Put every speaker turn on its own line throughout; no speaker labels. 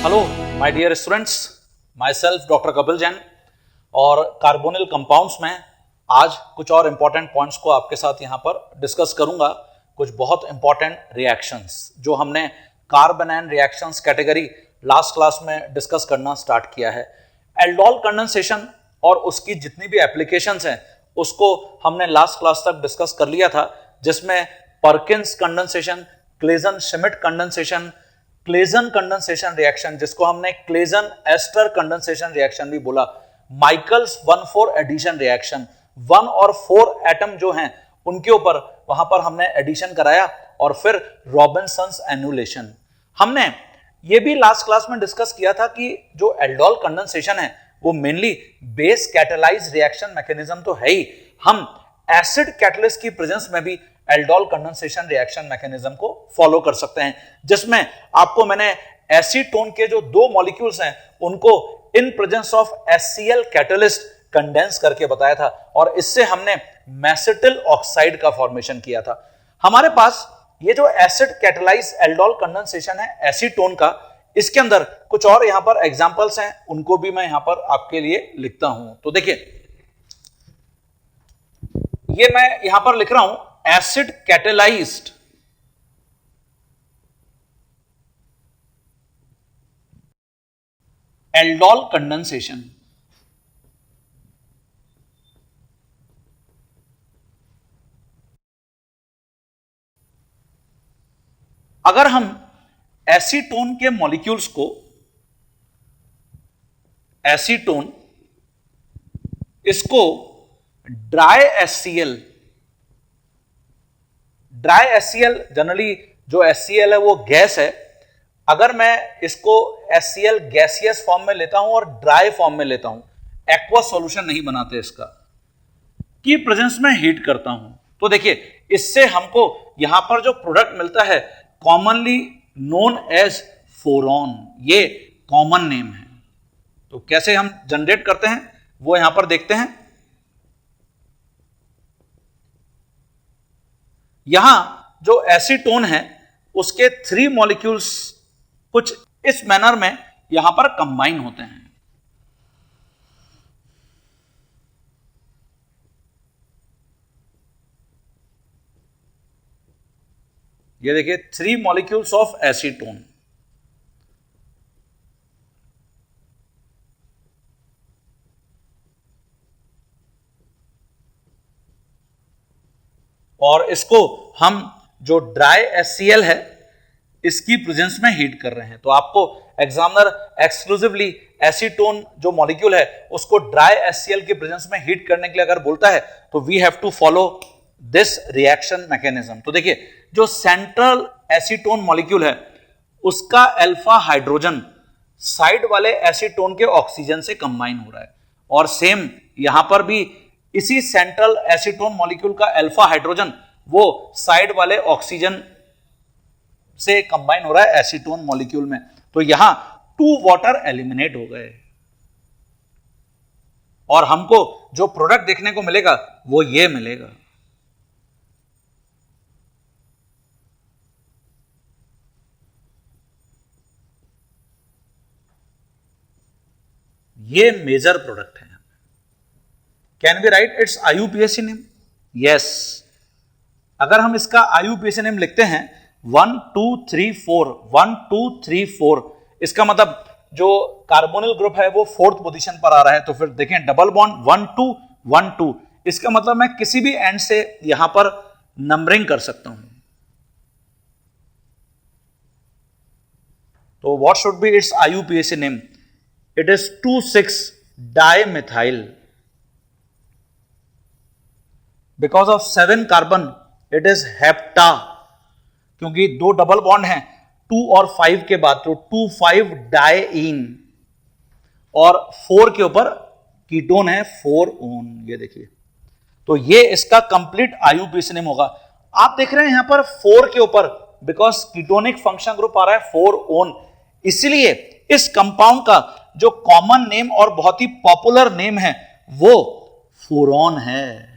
Hello my dear students, myself doctor Kapil Jain और carbonyl compounds में आज कुछ और इंपॉर्टेंट पॉइंट्स को आपके साथ यहाँ पर डिस्कस करूंगा। कुछ बहुत इंपॉर्टेंट रिएक्शंस जो हमने कार्बेनाइन रिएक्शंस कैटेगरी लास्ट क्लास में डिस्कस करना स्टार्ट किया है। एल्डोल कंडेंसेशन और उसकी जितनी भी एप्लीकेशंस हैं उसको हमने लास्ट क्लास तक डिस्कस कर लिया था, जिसमें Perkins condensation, Claisen Schmidt condensation, Claisen condensation reaction जिसको हमने क्लेजन एस्टर कंडेंसेशन रिएक्शन भी बोला, माइकल्स 1,4 एडिशन रिएक्शन, 1 और 4 एटम जो हैं उनके ऊपर वहां पर हमने एडिशन कराया, और फिर रॉबिन्सन्स एनुलेशन। हमने ये भी लास्ट क्लास में डिस्कस किया था कि जो एल्डोल कंडेंसेशन है वो mainly base catalyse reaction mechanism तो है ही, हम एसिड कैटलिस्ट की प्रेजेंस में भी एल्डोल कंडेंसेशन रिएक्शन मैकेनिज्म को फॉलो कर सकते हैं, जिसमें आपको मैंने एसीटोन के जो 2 मॉलिक्यूल्स हैं उनको इन presence of HCl catalyst condense करके बताया था, और इससे हमने मेसेटिल ऑक्साइड का फॉर्मेशन किया था। हमारे पास ये जो एसिड कैटलाइज एल्डोल कंडेंसेशन है एसीटोन का, इसके अंदर कुछ और यहां पर एग्जांपल्स हैं, उनको भी मैं यहां पर आपके लिए लिखता हूं। तो देखिए, ये मैं यहां पर लिख रहा हूं एसिड कैटेलाइज्ड एल्डोल कंडेंसेशन। अगर हम एसीटोन के मॉलिक्यूल्स को, एसीटोन इसको dry HCl, dry HCl generally जो HCl है वो गैस है, अगर मैं इसको HCl गैसियस फॉर्म में लेता हूं और ड्राई फॉर्म में लेता हूं, एक्वा सॉल्यूशन नहीं बनाते इसका, की प्रेजेंस में हीट करता हूं, तो देखिए इससे हमको यहां पर जो प्रोडक्ट मिलता है कॉमनली नोन एज फोरॉन, ये कॉमन नेम है। तो कैसे हम जनरेट करते हैं वो यहां पर देखते हैं। यहां जो एसीटोन है उसके 3 मॉलिक्यूल्स कुछ इस मैनर में यहां पर कंबाइन होते हैं। ये देखिए 3 मॉलिक्यूल्स ऑफ एसीटोन, और इसको हम जो ड्राई HCl है इसकी प्रेजेंस में हीट कर रहे हैं। तो आपको एग्जामिनर एक्सक्लूसिवली एसीटोन जो मॉलिक्यूल है उसको ड्राई HCl की प्रेजेंस में हीट करने के लिए अगर बोलता है तो we have to follow this reaction mechanism. तो देखिए, जो सेंट्रल एसीटोन मॉलिक्यूल है उसका अल्फा हाइड्रोजन साइड वाले एसीटोन के ऑक्सीजन से कंबाइन हो रहा है, और सेम यहां पर भी इसी सेंट्रल एसीटोन मॉलिक्यूल का अल्फा हाइड्रोजन वो साइड वाले ऑक्सीजन से कंबाइन हो रहा है एसीटोन मॉलिक्यूल में। तो यहां 2 वाटर एलिमिनेट हो गए, और हमको जो प्रोडक्ट देखने को मिलेगा वो ये मिलेगा। ये मेजर प्रोडक्ट है। Can we write its IUPAC name? Yes. अगर हम इसका IUPAC नेम लिखते हैं 1 2 3 4, 1 2 3 4, इसका मतलब जो कार्बोनिल ग्रुप है वो 4th पोजीशन पर आ रहा है। तो फिर देखें डबल बॉन्ड 1 2 1 2, इसका मतलब मैं किसी भी एंड से यहां पर नंबरिंग कर सकता हूं। तो what should be it's IUPAC name? It is 2,6 dimethyl. Because of 7 carbon it is hepta, क्योंकि 2 डबल बॉन्ड हैं 2 और 5 के बाद, तो 2,5 डाइईन, और 4 के ऊपर कीटोन है 4-ओन। ये देखिए, तो ये इसका कंप्लीट IUPAC नेम होगा। आप देख रहे हैं यहां पर 4 के ऊपर, बिकॉज कीटोनिक फंक्शन ग्रुप आ रहा है 4-ओन, इसलिए इस कंपाउंड का जो कॉमन नेम और बहुत ही पॉपुलर नेम है वो फोरॉन है।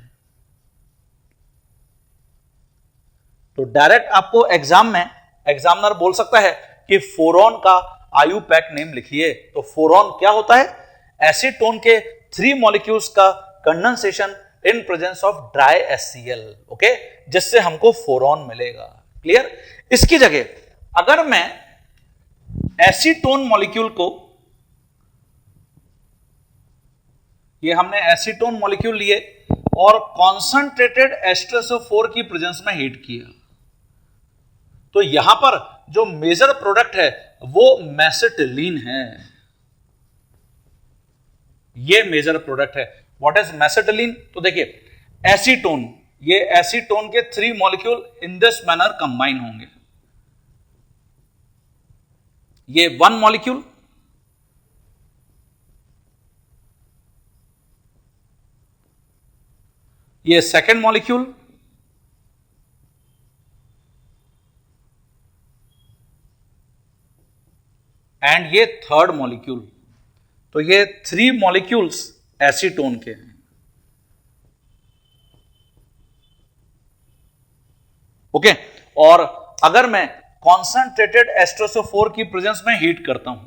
तो डायरेक्ट आपको एग्जाम में एग्जामिनर बोल सकता है कि फोरॉन का आयुपैक नेम लिखिए। तो फोरॉन क्या होता है? एसीटोन के 3 मॉलिक्यूल्स का condensation in presence of dry HCl, okay, जिससे हमको फोरॉन मिलेगा। क्लियर? इसकी जगह अगर मैं एसीटोन मॉलिक्यूल को, ये हमने एसीटोन मॉलिक्यूल लिए और कॉन्सेंट्रेटेड H2SO4 की प्रेजेंस में हीट किया, तो यहां पर जो मेजर प्रोडक्ट है वो मैसेटिलीन है। ये मेजर प्रोडक्ट है। What is mesitylene? तो देखिए एसीटोन, ये एसीटोन के 3 molecule in this manner combine होंगे। ये 1 मॉलिक्यूल, ये सेकेंड मॉलिक्यूल, एंड ये थर्ड मॉलिक्यूल। तो ये 3 मॉलिक्यूल्स एसीटोन के हैं। ओके, और अगर मैं कॉन्सेंट्रेटेड H2SO4 की प्रेजेंस में हीट करता हूं,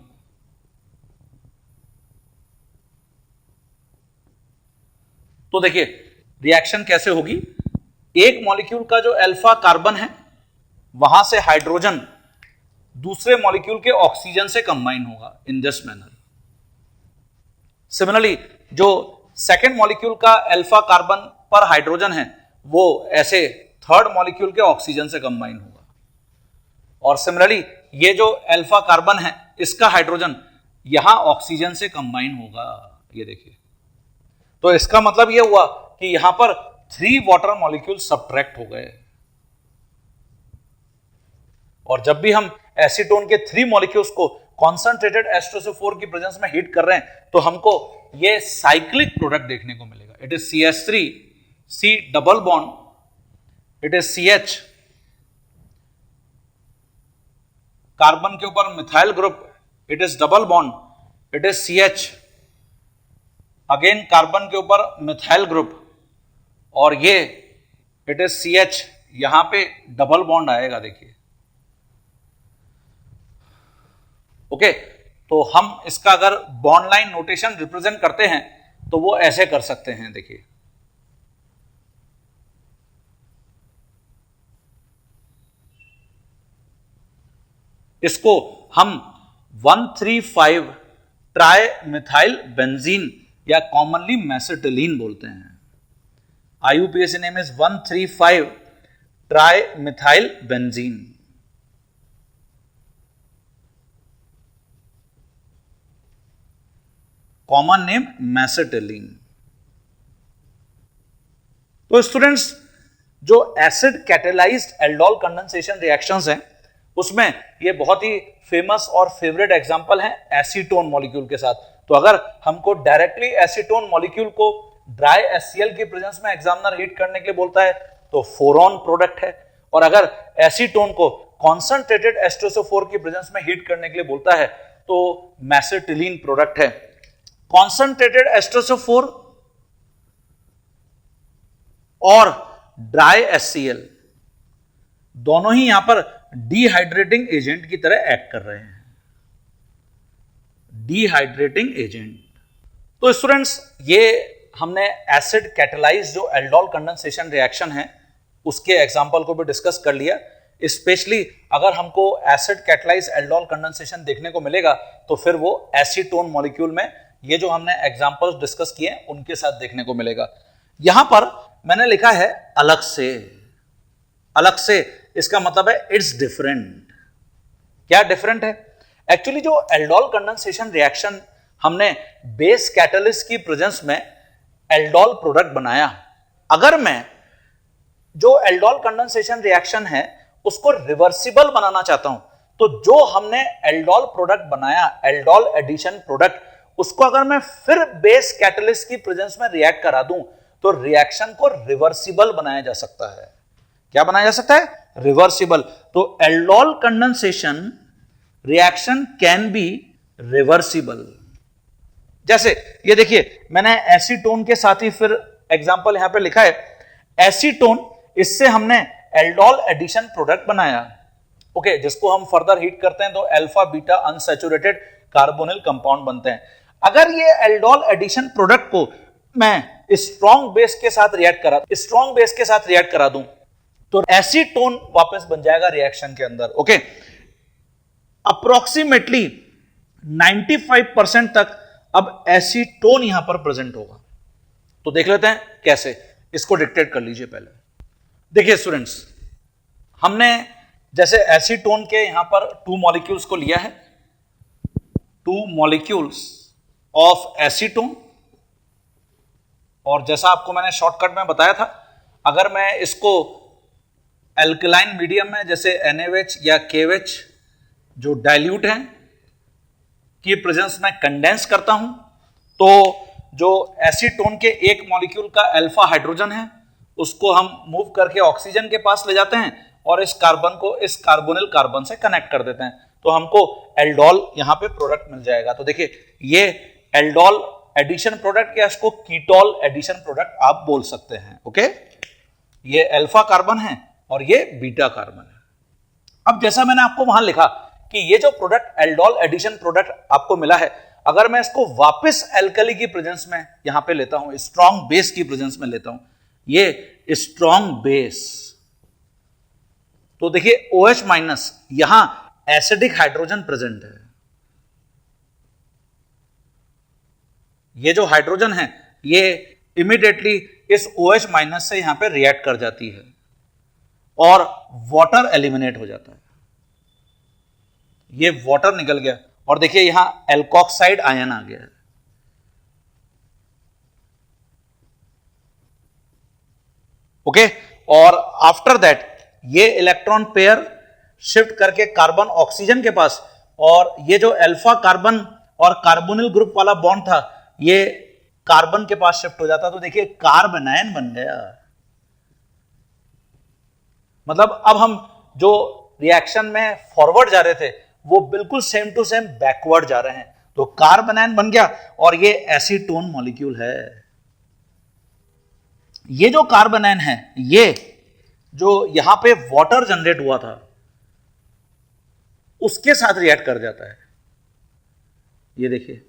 तो देखिए रिएक्शन कैसे होगी। एक मॉलिक्यूल का जो अल्फा कार्बन है वहां से हाइड्रोजन दूसरे मॉलिक्यूल के ऑक्सीजन से कंबाइन होगा इन दिस मैनर। सिमिलरली जो सेकेंड मॉलिक्यूल का अल्फा कार्बन पर हाइड्रोजन है वो ऐसे थर्ड मॉलिक्यूल के ऑक्सीजन से कंबाइन होगा। और सिमिलरली ये जो अल्फा कार्बन है इसका हाइड्रोजन यहां ऑक्सीजन से कंबाइन होगा। ये देखिए, तो इसका मतलब यह हुआ कि यहां पर 3 वाटर मॉलिक्यूल सब्ट्रैक्ट हो गए। और जब भी हम एसीटोन के 3 मॉलिक्यूल्स को कॉन्सेंट्रेटेड H2SO4 की प्रेजेंस में हीट कर रहे हैं तो हमको ये साइक्लिक प्रोडक्ट देखने को मिलेगा। It is CH3, C double bond, it is CH, carbon के ऊपर methyl group, it is double bond, it is CH, again carbon के ऊपर मिथाइल ग्रुप, और ये इट इज CH, यहां पे डबल बॉन्ड आएगा। देखिए ओके, तो हम इसका अगर बॉन्ड लाइन नोटेशन रिप्रेजेंट करते हैं तो वो ऐसे कर सकते हैं। देखिए इसको हम 135 ट्राई मिथाइल बेंजीन या कॉमनली मैसेटिलीन बोलते हैं। IUPAC name is 135 trimethylbenzene. Common name mesitylene. तो स्टूडेंट्स, जो acid catalysed aldol condensation reactions हैं उसमें ये बहुत ही फेमस और फेवरेट एग्जांपल है एसीटोन मॉलिक्यूल के साथ। तो अगर हमको डायरेक्टली एसीटोन मॉलिक्यूल को ड्राई HCl की प्रेजेंस में एग्जामिनर हीट करने के लिए बोलता है तो फोरॉन प्रोडक्ट है, और अगर एसीटोन को कॉन्सेंट्रेटेड H2SO4 की प्रेजेंस में हीट करने के लिए बोलता है तो मैसेटिलीन प्रोडक्ट है। कॉन्सेंट्रेटेड H2SO4 और ड्राई HCl दोनों ही यहां पर डिहाइड्रेटिंग एजेंट की तरह एक्ट कर रहे हैं। Dehydrating agent. तो स्टूडेंट्स, ये हमने एसिड कैटेलाइज्ड जो एल्डोल कंडेंसेशन रिएक्शन है उसके एग्जांपल को भी डिस्कस कर लिया। स्पेशली अगर हमको एसिड कैटेलाइज्ड एल्डोल कंडेंसेशन देखने को मिलेगा तो फिर वो एसीटोन मॉलिक्यूल में ये जो हमने एग्जांपल्स डिस्कस किए उनके साथ देखने को मिलेगा। यहां पर मैंने लिखा है अलग से। अलग से इसका मतलब है इट्स डिफरेंट। क्या डिफरेंट है? एक्चुअली जो एल्डोल कंडेंसेशन रिएक्शन हमने बेस कैटलिस्ट की प्रेजेंस में एल्डोल प्रोडक्ट बनाया, अगर मैं जो एल्डोल कंडेंसेशन रिएक्शन है उसको रिवर्सिबल बनाना चाहता हूं तो जो हमने एल्डोल प्रोडक्ट बनाया, एल्डोल एडिशन प्रोडक्ट, उसको अगर मैं फिर बेस कैटलिस्ट की प्रेजेंस में रिएक्ट करा दूं तो रिएक्शन को रिवर्सिबल बनाया जा सकता है। क्या बनाया जा सकता है? रिवर्सिबल। तो aldol condensation reaction can be reversible. जैसे ये देखिए, मैंने एसीटोन के साथ ही फिर एग्जांपल यहां पे लिखा है। एसीटोन, इससे हमने एल्डोल एडिशन प्रोडक्ट बनाया। ओके, जिसको हम फर्दर हीट करते हैं तो alpha beta unsaturated carbonyl compound बनते हैं। अगर ये एल्डोल एडिशन प्रोडक्ट को मैं स्ट्रॉन्ग बेस के साथ रिएक्ट करा दूं तो एसीटोन वापस बन जाएगा रिएक्शन के अंदर। ओके, अप्रोक्सीमेटली 95% तक अब एसीटोन यहां पर प्रेजेंट होगा। तो देख लेते हैं कैसे, इसको डिक्टेट कर लीजिए पहले। देखिए स्टूडेंट्स, हमने जैसे एसीटोन के यहां पर 2 मॉलिक्यूल्स को लिया है, 2 मॉलिक्यूल्स ऑफ एसीटोन, और जैसा आपको मैंने शॉर्टकट में बताया था, अगर मैं इसको एल्कलाइन मीडियम में जैसे NaOH या KOH जो डाइल्यूट है की प्रेजेंस में कंडेंस करता हूं तो जो एसीटोन के एक मॉलिक्यूल का अल्फा हाइड्रोजन है उसको हम मूव करके ऑक्सीजन के पास ले जाते हैं और इस कार्बन को इस कार्बोनिल कार्बन से कनेक्ट कर देते हैं, तो हमको एल्डोल यहां पे प्रोडक्ट मिल जाएगा। तो देखिए ये एल्डोल एडिशन प्रोडक्ट या इसको कीटोल एडिशन प्रोडक्ट आप बोल सकते हैं। ओके, ये अल्फा कार्बन है और ये बीटा कार्बन है। अब जैसा मैंने आपको वहां लिखा कि ये जो प्रोडक्ट एल्डोल एडिशन प्रोडक्ट आपको मिला है, अगर मैं इसको वापस एल्कली की प्रेजेंस में यहां पे लेता हूं, स्ट्रॉन्ग बेस की प्रेजेंस में लेता हूं, ये स्ट्रॉन्ग बेस, तो देखिए OH माइनस यहां एसिडिक हाइड्रोजन प्रेजेंट है। ये जो हाइड्रोजन है ये इमीडिएटली इस OH माइनस से यहां पे रिएक्ट कर जाती है और वाटर एलिमिनेट हो जाता है। ये वाटर निकल गया और देखिए यहां एल्कोक्साइड आयन आ गया है। ओके, और आफ्टर दैट ये इलेक्ट्रॉन पेयर शिफ्ट करके कार्बन ऑक्सीजन के पास, और ये जो अल्फा कार्बन और कार्बोनिल ग्रुप वाला बॉन्ड था ये कार्बन के पास शिफ्ट हो जाता, तो देखिए कार्बनायन बन गया। मतलब अब हम जो रिएक्शन में फॉरवर्ड जा रहे थे वो बिल्कुल सेम टू सेम बैकवर्ड जा रहे हैं, तो कार्बनायन बन गया और ये एसीटोन मॉलिक्यूल है। ये जो कार्बनायन है ये जो यहां पे वाटर जनरेट हुआ था उसके साथ रिएक्ट कर जाता है, ये देखिए,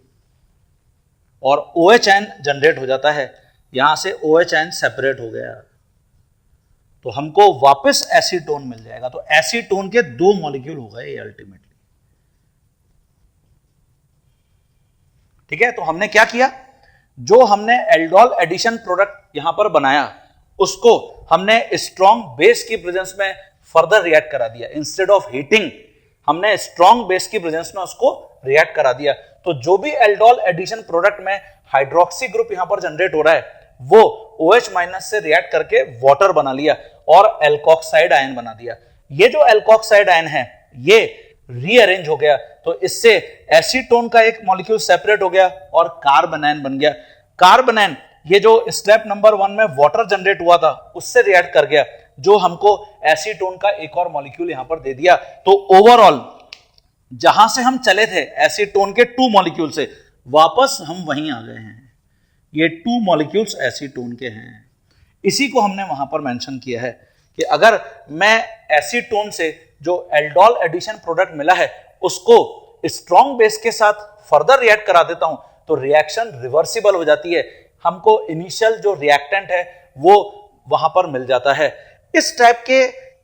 और OH आयन जनरेट हो जाता है, यहां से OH आयन सेपरेट हो गया तो हमको वापस एसीटोन मिल जाएगा। तो एसीटोन के 2 मॉलिक्यूल हो गए अल्टीमेटली। ठीक है, तो हमने क्या किया, जो हमने एल्डोल एडिशन प्रोडक्ट यहां पर बनाया उसको हमने स्ट्रॉन्ग बेस की प्रेजेंस में फर्दर रिएक्ट करा दिया। इंस्टेड ऑफ हीटिंग हमने स्ट्रॉन्ग बेस की प्रेजेंस में उसको रिएक्ट करा दिया, तो जो भी एल्डोल एडिशन प्रोडक्ट में हाइड्रोक्सी ग्रुप यहां पर जनरेट हो रहा है वो OH माइनस से रिएक्ट करके वाटर बना लिया और एल्कोक्साइड आयन बना दिया। ये जो एल्कोक्साइड आयन है ये रीअरेंज हो गया, तो इससे एसीटोन का एक मॉलिक्यूल सेपरेट हो गया और कार्बनायन बन गया। कार्बनायन ये जो स्टेप नंबर 1 में वाटर जनरेट हुआ था उससे रिएक्ट कर गया, जो हमको एसीटोन का एक और मॉलिक्यूल यहां पर दे दिया। तो ओवरऑल जहां से हम चले थे एसीटोन के 2 मॉलिक्यूल से वापस हम वहीं आ गए हैं। ये 2 मॉलिक्यूल्स एसीटोन के हैं। इसी को हमने वहां पर मेंशन किया है कि अगर मैं एसीटोन से जो एल्डोल एडिशन प्रोडक्ट मिला है उसको स्ट्रॉन्ग बेस के साथ फर्दर रिएक्ट करा देता हूं तो रिएक्शन रिवर्सिबल हो जाती है, हमको इनिशियल जो रिएक्टेंट है वो वहां पर मिल जाता है। इस टाइप के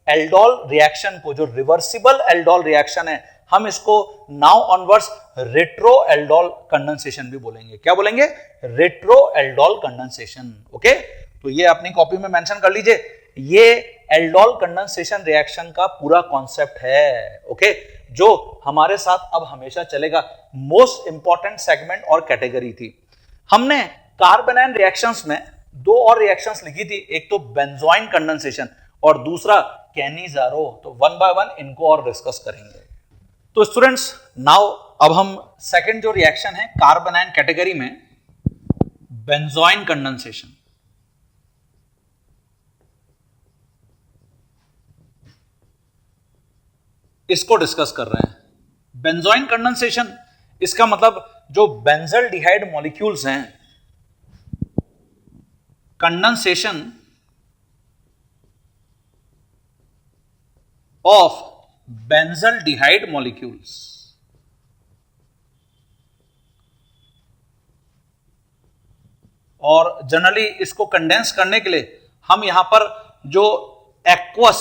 एल्डोल रिएक्शन को, जो रिवर्सिबल एल्डोल रिएक्शन है, हम इसको now onwards retro aldol condensation भी बोलेंगे। क्या बोलेंगे? Retro aldol condensation. ओके, तो ये अपनी कॉपी में मेंशन कर लीजिए, ये एल्डोल कंडेंसेशन रिएक्शन का पूरा कॉन्सेप्ट है। ओके, जो हमारे साथ अब हमेशा चलेगा, मोस्ट इंपॉर्टेंट सेगमेंट और कैटेगरी थी। हमने कार्बनायन रिएक्शंस में 2 और रिएक्शंस लिखी थी, एक तो बेंजोइन कंडेंसेशन और दूसरा कैनिजारो। तो 1 बाय 1 इनको और डिस्कस करेंगे। तो स्टूडेंट्स, नाउ अब हम सेकंड जो रिएक्शन है कार्बनायन कैटेगरी में, बेंजोइन कंडेंसेशन, इसको डिस्कस कर रहे हैं। बेंजोइन कंडेंसेशन, इसका मतलब जो बेंजल्डिहाइड मॉलिक्यूल्स हैं, कंडेंसेशन ऑफ बेंजल्डिहाइड मॉलिक्यूल्स। और जनरली इसको कंडेंस करने के लिए हम यहां पर जो एक्वस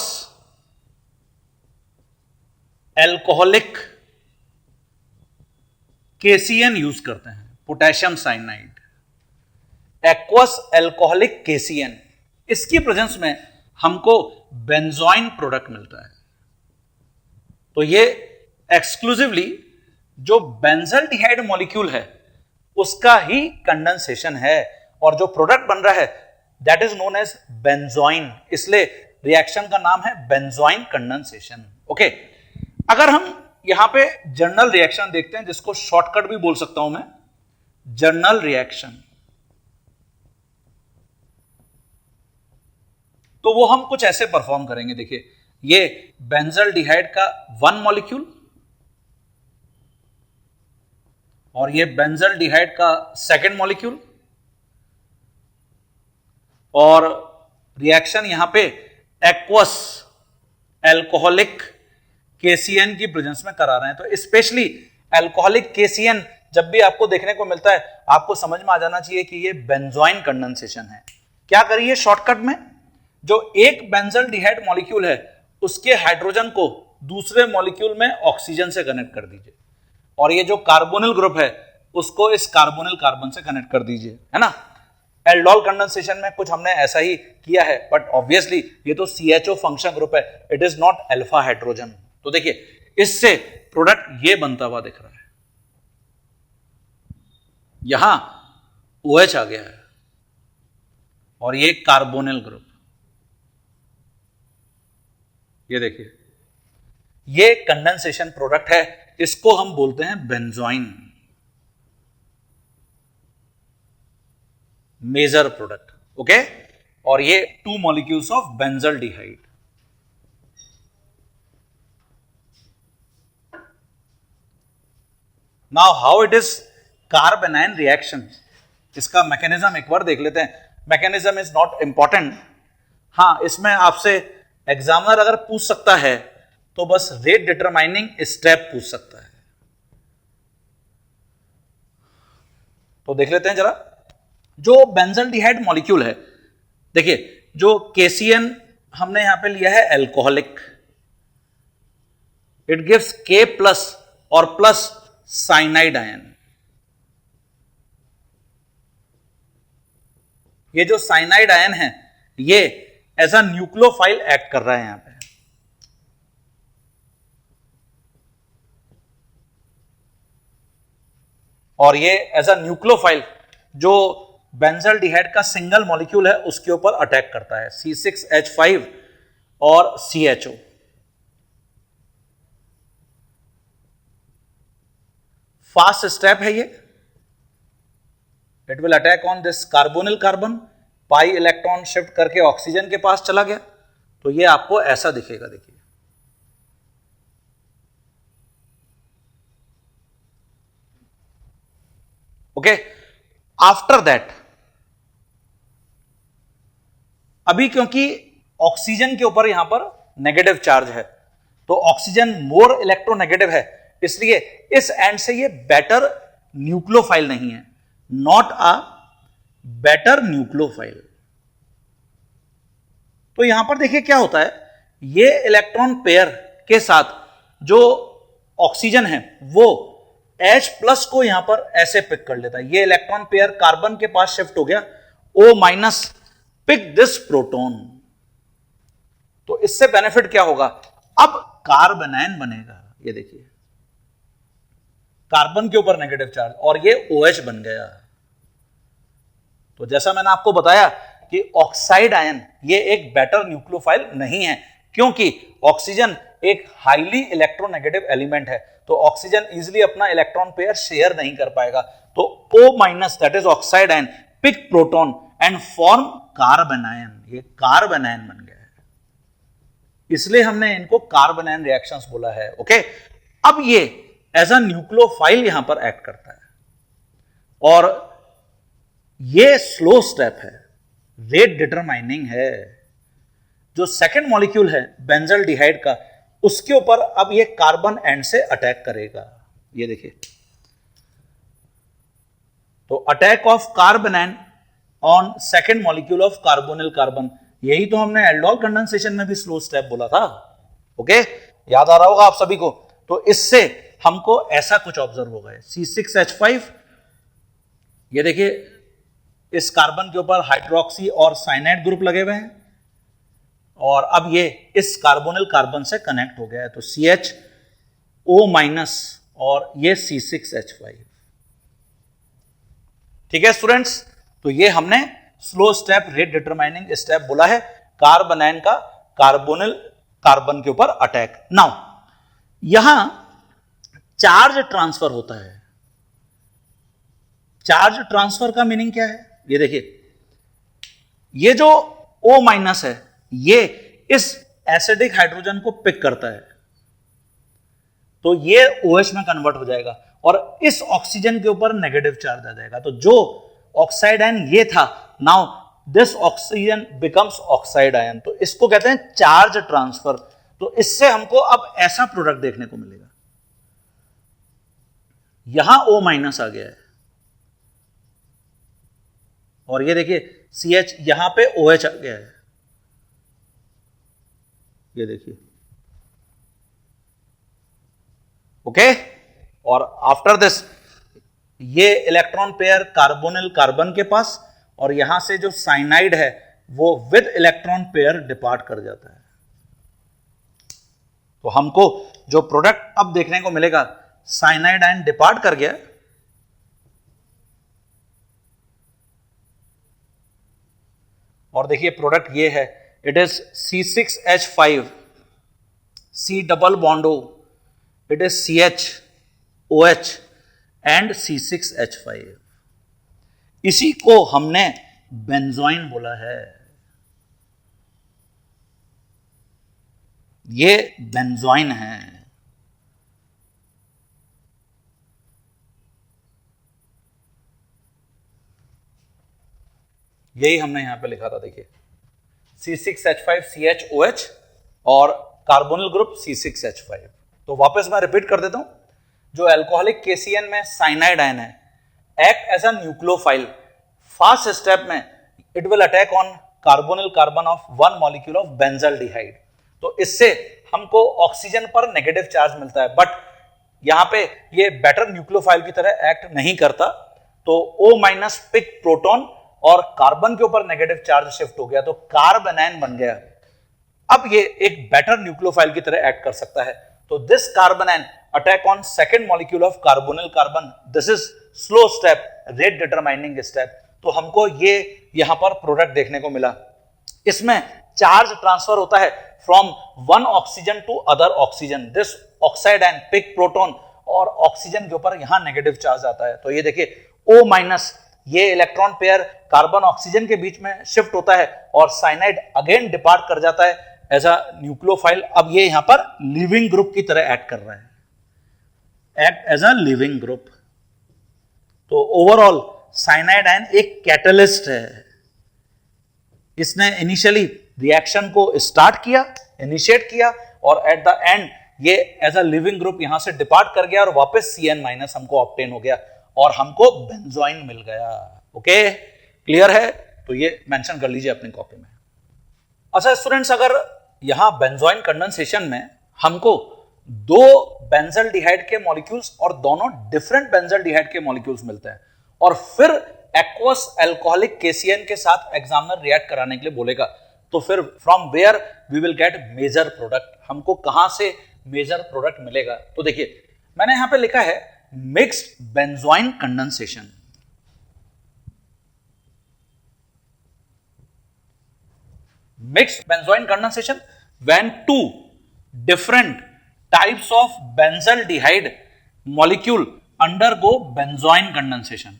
एल्कोहलिक केसीएन यूज करते हैं, potassium cyanide, aqueous alcoholic KCN, इसकी प्रेजेंस में हमको बेंजोइन प्रोडक्ट मिलता है। तो ये एक्सक्लूसिवली जो बेंजल्डिहाइड मॉलिक्यूल है उसका ही कंडेंसेशन है, और जो प्रोडक्ट बन रहा है that is known as benzoin, इसलिए रिएक्शन का नाम है बेंजोइन कंडेंसेशन। ओके, अगर हम यहां पे जर्नल रिएक्शन देखते हैं, जिसको शॉर्टकट भी बोल सकता हूं मैं, जर्नल रिएक्शन, तो वो हम कुछ ऐसे परफॉर्म करेंगे। देखिए, ये बेंजल्डिहाइड का 1 मॉलिक्यूल और ये बेंजल्डिहाइड का 2nd मॉलिक्यूल, और रिएक्शन यहां पे एक्वस एल्कोहलिक केसीएन की प्रेजेंस में करा रहे हैं। तो स्पेशली एल्कोहलिक केसीएन जब भी आपको देखने को मिलता है, आपको समझ में आ जाना चाहिए कि ये बेंजोइन कंडेंसेशन है। क्या करिए शॉर्टकट में, जो एक बेंजल्डिहाइड मॉलिक्यूल है उसके हाइड्रोजन को दूसरे मॉलिक्यूल में ऑक्सीजन से कनेक्ट कर दीजिए, और ये जो कार्बोनिल ग्रुप है उसको इस कार्बोनिल कार्बन से कनेक्ट कर दीजिए, है ना। एल्डोल कंडेंसेशन में कुछ हमने ऐसा ही किया है, बट ऑब्वियसली ये तो CHO फंक्शन ग्रुप है, it is not alpha hydrogen. तो देखिए, इससे प्रोडक्ट ये बनता हुआ दिख रहा है, यहां OH आ गया है और ये कार्बोनिल ग्रुप, ये देखिए, ये कंडेंसेशन प्रोडक्ट है, इसको हम बोलते हैं बेंजोइन, मेजर प्रोडक्ट। ओके, और ये 2 molecules of benzaldehyde. Now how it is carb anion reaction, इसका मैकेनिज्म एक बार देख लेते हैं। मैकेनिज्म इज नॉट इंपॉर्टेंट, हां, इसमें आपसे एग्जामिनर अगर पूछ सकता है तो बस रेट डिटरमाइनिंग स्टेप पूछ सकता है। तो देख लेते हैं जरा, जो बेंजल्डिहाइड मॉलिक्यूल है, देखिए, जो केसीएन हमने यहां पे लिया है एल्कोहलिक, इट गिव्स K+ और प्लस साइनाइड आयन। ये जो साइनाइड आयन है ये एज अ न्यूक्लियोफाइल एक्ट कर रहा है यहां पे, और ये एज अ न्यूक्लियोफाइल जो बेंजल्डिहाइड का सिंगल मॉलिक्यूल है उसके ऊपर अटैक करता है, C6H5 और CHO। फास्ट स्टेप है ये, it will attack on this carbonyl carbon, pi electron shift करके ऑक्सीजन के पास चला गया, तो ये आपको ऐसा दिखेगा। देखिए, ओके, आफ्टर दैट, अभी क्योंकि ऑक्सीजन के ऊपर यहां पर नेगेटिव चार्ज है, तो ऑक्सीजन मोर इलेक्ट्रोनेगेटिव है, इसलिए इस एंड से ये बेटर न्यूक्लियोफाइल नहीं है, नॉट अ बेटर न्यूक्लियोफाइल। तो यहां पर देखिए क्या होता है, ये इलेक्ट्रॉन पेयर के साथ जो ऑक्सीजन है वो H+ को यहां पर ऐसे पिक कर लेता है, ये इलेक्ट्रॉन पेयर कार्बन के पास शिफ्ट हो गया, O- पिक दिस प्रोटॉन। तो इससे बेनिफिट क्या होगा, अब कार्ब एनायन बनेगा, ये देखिए, कार्बन के ऊपर नेगेटिव चार्ज और ये OH बन गया। तो जैसा मैंने आपको बताया कि ऑक्साइड आयन ये एक बेटर न्यूक्लियोफाइल नहीं है, क्योंकि ऑक्सीजन एक हाईली इलेक्ट्रोनेगेटिव एलिमेंट है, तो ऑक्सीजन इजीली अपना इलेक्ट्रॉन पेयर शेयर नहीं कर पाएगा। तो O- that is oxide ion pick proton and form carbanion, ये कार्ब एनायन बन गया है, इसलिए हमने इनको कार्ब एनायन रिएक्शंस बोला है। ओके, अब ये एज अ न्यूक्लियोफाइल यहां पर एक्ट करता है, और ये स्लो स्टेप है, रेट डिटरमाइनिंग है। जो सेकंड मॉलिक्यूल है बेंजल्डिहाइड का, उसके ऊपर अब ये कार्बन एंड से अटैक करेगा। ये देखिए, तो attack of carbon and on second molecule of carbonyl carbon, यही तो हमने एल्डोल कंडेंसेशन में भी स्लो स्टेप बोला था। ओके, याद आ रहा होगा आप सभी को। तो इससे हमको ऐसा कुछ ऑब्जर्व होगा, C6H5, ये देखिए इस कार्बन के ऊपर हाइड्रोक्सी और साइनाइड ग्रुप लगे हुए हैं, और अब ये इस कार्बोनिल कार्बन से कनेक्ट हो गया है, तो CHO- और ये C6H5। ठीक है स्टूडेंट्स, तो ये हमने slow step rate determining step बोला है, कार्बोनाइन का कार्बोनिल कार्बन के ऊपर अटैक। नाउ यहां चार्ज ट्रांसफर होता है। चार्ज ट्रांसफर का मीनिंग क्या है? ये देखिए, ये जो O- है ये इस एसिडिक हाइड्रोजन को पिक करता है, तो ये OH में कन्वर्ट हो जाएगा और इस ऑक्सीजन के ऊपर नेगेटिव चार्ज आ जाएगा। तो जो ऑक्साइड आयन ये था, now this oxygen becomes oxide ion, तो इसको कहते हैं चार्ज ट्रांसफर। तो इससे हमको अब ऐसा प्रोडक्ट देखने को मिलेगा, यहां O- आ गया है और ये देखिए CH यहां पे OH आ गया है, ये देखिए। ओके, और आफ्टर दिस ये इलेक्ट्रॉन पेयर कार्बोनिल कार्बन के पास, और यहां से जो साइनाइड है वो विद इलेक्ट्रॉन पेयर डिपार्ट कर जाता है। तो हमको जो प्रोडक्ट अब देखने को मिलेगा, साइनाइड आयन डिपार्ट कर गया, और देखिए प्रोडक्ट ये है, it is C6H5, C double bond O, it is CHOH and C6H5। इसी को हमने बेंजोइन बोला है। ये बेंजोइन है। यही हमने यहां पे लिखा था, देखिए C6H5CHOH और कार्बोनिल ग्रुप C6H5। तो वापस मैं रिपीट कर देता हूं, जो अल्कोहलिक KCN में साइनाइड आयन है, act as a nucleophile, first step में it will attack on carbonyl carbon of one molecule of benzaldehyde. तो इससे हमको ऑक्सीजन पर नेगेटिव चार्ज मिलता है, बट यहां पे ये बेटर न्यूक्लियोफाइल की तरह एक्ट नहीं करता। तो O- पिक प्रोटॉन और कार्बन के ऊपर नेगेटिव चार्ज शिफ्ट हो गया, तो कार्बोनाइन बन गया। अब ये एक बेटर न्यूक्लियोफाइल की तरह एक्ट कर सकता है। तो this carbanion attack on second molecule of carbonyl carbon, this is slow step rate determining step. तो हमको ये यहां पर प्रोडक्ट देखने को मिला। इसमें चार्ज ट्रांसफर होता है from one oxygen to other oxygen, this oxide ion pick proton, और ऑक्सीजन के ऊपर यहां नेगेटिव चार्ज आता है। तो ये देखिए O-, ये इलेक्ट्रॉन पेयर कार्बन ऑक्सीजन के बीच में शिफ्ट होता है और साइनाइड अगेन डिपार्ट कर जाता है एज अ न्यूक्लियोफाइल। अब ये यहां पर लिविंग ग्रुप की तरह एक्ट कर रहा है, act as a living group. तो ओवरऑल साइनाइड आयन एक कैटलिस्ट है। इसने इनिशियली रिएक्शन को स्टार्ट किया, इनिशिएट किया, और एट द एंड ये एज अ लिविंग ग्रुप यहां से डिपार्ट कर गया और वापस CN- हमको ऑब्टेन हो गया और हमको बेंजोइन मिल गया। ओके, क्लियर है? तो ये मेंशन कर लीजिए अपनी कॉपी में। अच्छा स्टूडेंट्स, अगर यहां बेंजोइन कंडेंसेशन में हमको दो बेंजल्डिहाइड के मॉलिक्यूल्स और दोनों डिफरेंट बेंजल्डिहाइड के मॉलिक्यूल्स मिलते हैं, और फिर एक्वस अल्कोहलिक KCN के साथ एग्जामिनर रिएक्ट कराने के लिए बोलेगा, तो फिर from where we will get major product, हमको कहां से मेजर प्रोडक्ट मिलेगा? तो देखिए मैंने यहां पे लिखा है mixed benzoin condensation. Mixed benzoin condensation when two different types of benzaldehyde molecule undergo benzoin condensation,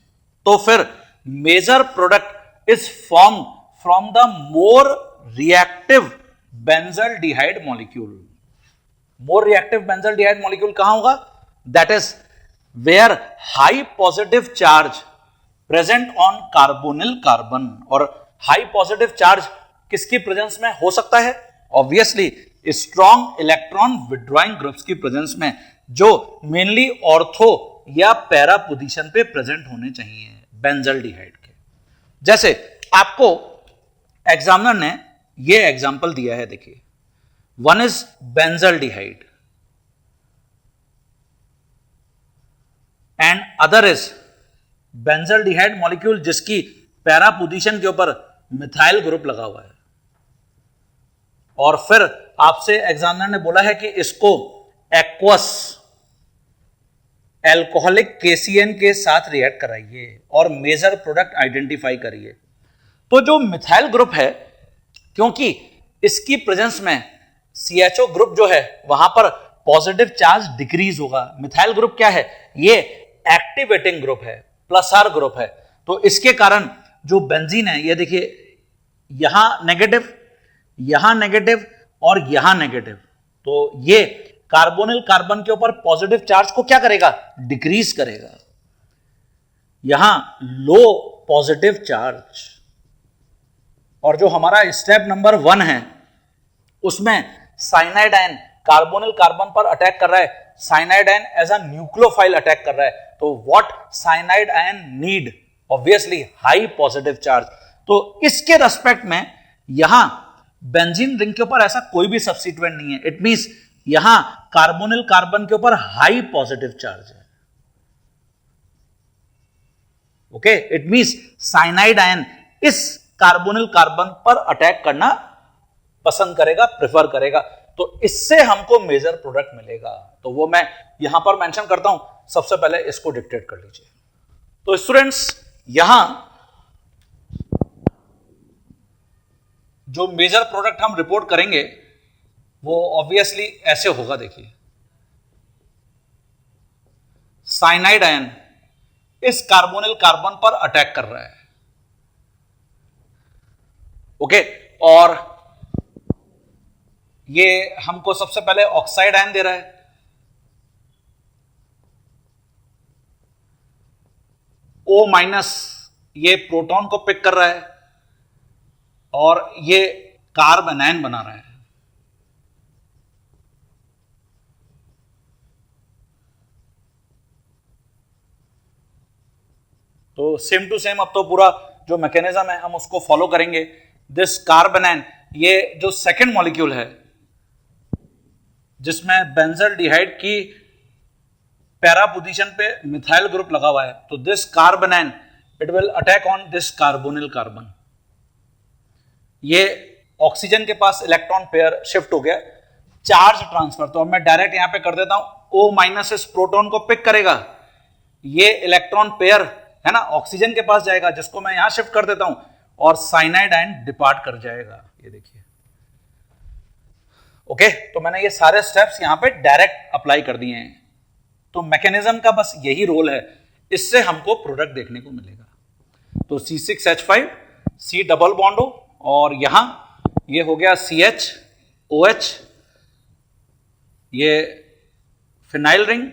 तो फिर major product is formed from the more reactive benzaldehyde molecule. More reactive benzaldehyde molecule कहां होगा? That is where high positive charge present on carbonyl carbon, और high positive charge किसकी presence में हो सकता है? Obviously strong electron withdrawing groups की presence में, जो मेनली ऑर्थो या पैरा पोजीशन पे प्रेजेंट होने चाहिए बेंजल्डिहाइड के। जैसे आपको एग्जामिनर ने ये एग्जांपल दिया है, देखिए, one is benzaldehyde and other is benzaldehyde molecule जिसकी पैरा पोजीशन के ऊपर मिथाइल ग्रुप लगा हुआ है, और फिर आपसे एग्जामिनर ने बोला है कि इसको एक्वस एल्कोहलिक केसीएन के साथ रिएक्ट कराइए और मेजर प्रोडक्ट आइडेंटिफाई करिए। तो जो मिथाइल ग्रुप है, क्योंकि इसकी प्रेजेंस में CHO ग्रुप जो है वहां पर पॉजिटिव चार्ज डिक्रीज होगा। मिथाइल ग्रुप क्या है? ये एक्टिवेटिंग ग्रुप है, +R ग्रुप है। तो इसके कारण जो बेंजीन है, ये देखिए यहां नेगेटिव, यहां नेगेटिव और यहां नेगेटिव, तो ये कार्बोनिल कार्बन के ऊपर पॉजिटिव चार्ज को क्या करेगा? डिक्रीज करेगा। यहां लो पॉजिटिव चार्ज, और जो हमारा स्टेप नंबर 1 है उसमें साइनाइड आयन कार्बोनिल कार्बन पर अटैक कर रहा है, cyanide ion as a nucleophile attack कर रहा है। तो what cyanide ion need? Obviously high positive charge. तो इसके रेस्पेक्ट में यहां बेंजीन रिंग के ऊपर ऐसा कोई भी सब्स्टिट्यूएंट नहीं है। इट मींस यहां कार्बोनिल कार्बन के ऊपर हाई पॉजिटिव चार्ज है। Okay, it means cyanide ion इस कार्बोनिल कार्बन पर अटैक करना पसंद करेगा, प्रेफर करेगा। तो इससे हमको मेजर प्रोडक्ट मिलेगा। तो वो मैं यहां पर मेंशन करता हूं। सबसे पहले इसको डिक्टेट कर लीजिए। तो स्टूडेंट्स, यहां जो मेजर प्रोडक्ट हम रिपोर्ट करेंगे वो ऑब्वियसली ऐसे होगा। देखिए, साइनाइड आयन इस कार्बोनिल कार्बन पर अटैक कर रहा है। ओके, और ये हमको सबसे पहले ऑक्साइड आयन दे रहा है। O- ये प्रोटॉन को पिक कर रहा है और ये कार्बन आयन बना रहा है। तो सेम टू सेम अब तो पूरा जो मैकेनिज्म है हम उसको फॉलो करेंगे। दिस कार्बन आयन, ये जो सेकंड मॉलिक्यूल है जिसमें बेंजल्डिहाइड की पैरा पोजीशन पे मिथाइल ग्रुप लगा हुआ है, तो this carbon ion it will attack on this carbonyl carbon. ये ऑक्सीजन के पास इलेक्ट्रॉन पेयर शिफ्ट हो गया, चार्ज ट्रांसफर। तो अब मैं डायरेक्ट यहां पे कर देता हूं, O- इस प्रोटॉन को पिक करेगा, ये इलेक्ट्रॉन पेयर है ना ऑक्सीजन के पास जाएगा, जिसको मैं यहां शिफ्ट कर देता हूं, और साइनाइड आयन डिपार्ट कर जाएगा। ये देखिए, ओके। तो मैंने ये सारे स्टेप्स यहां पे डायरेक्ट अप्लाई कर दिए हैं। तो मैकेनिज्म का बस यही रोल है, इससे हमको प्रोडक्ट देखने को मिलेगा। तो C6H5 C डबल बॉन्ड हो, और यहां ये हो गया CH OH, ये फिनाइल रिंग,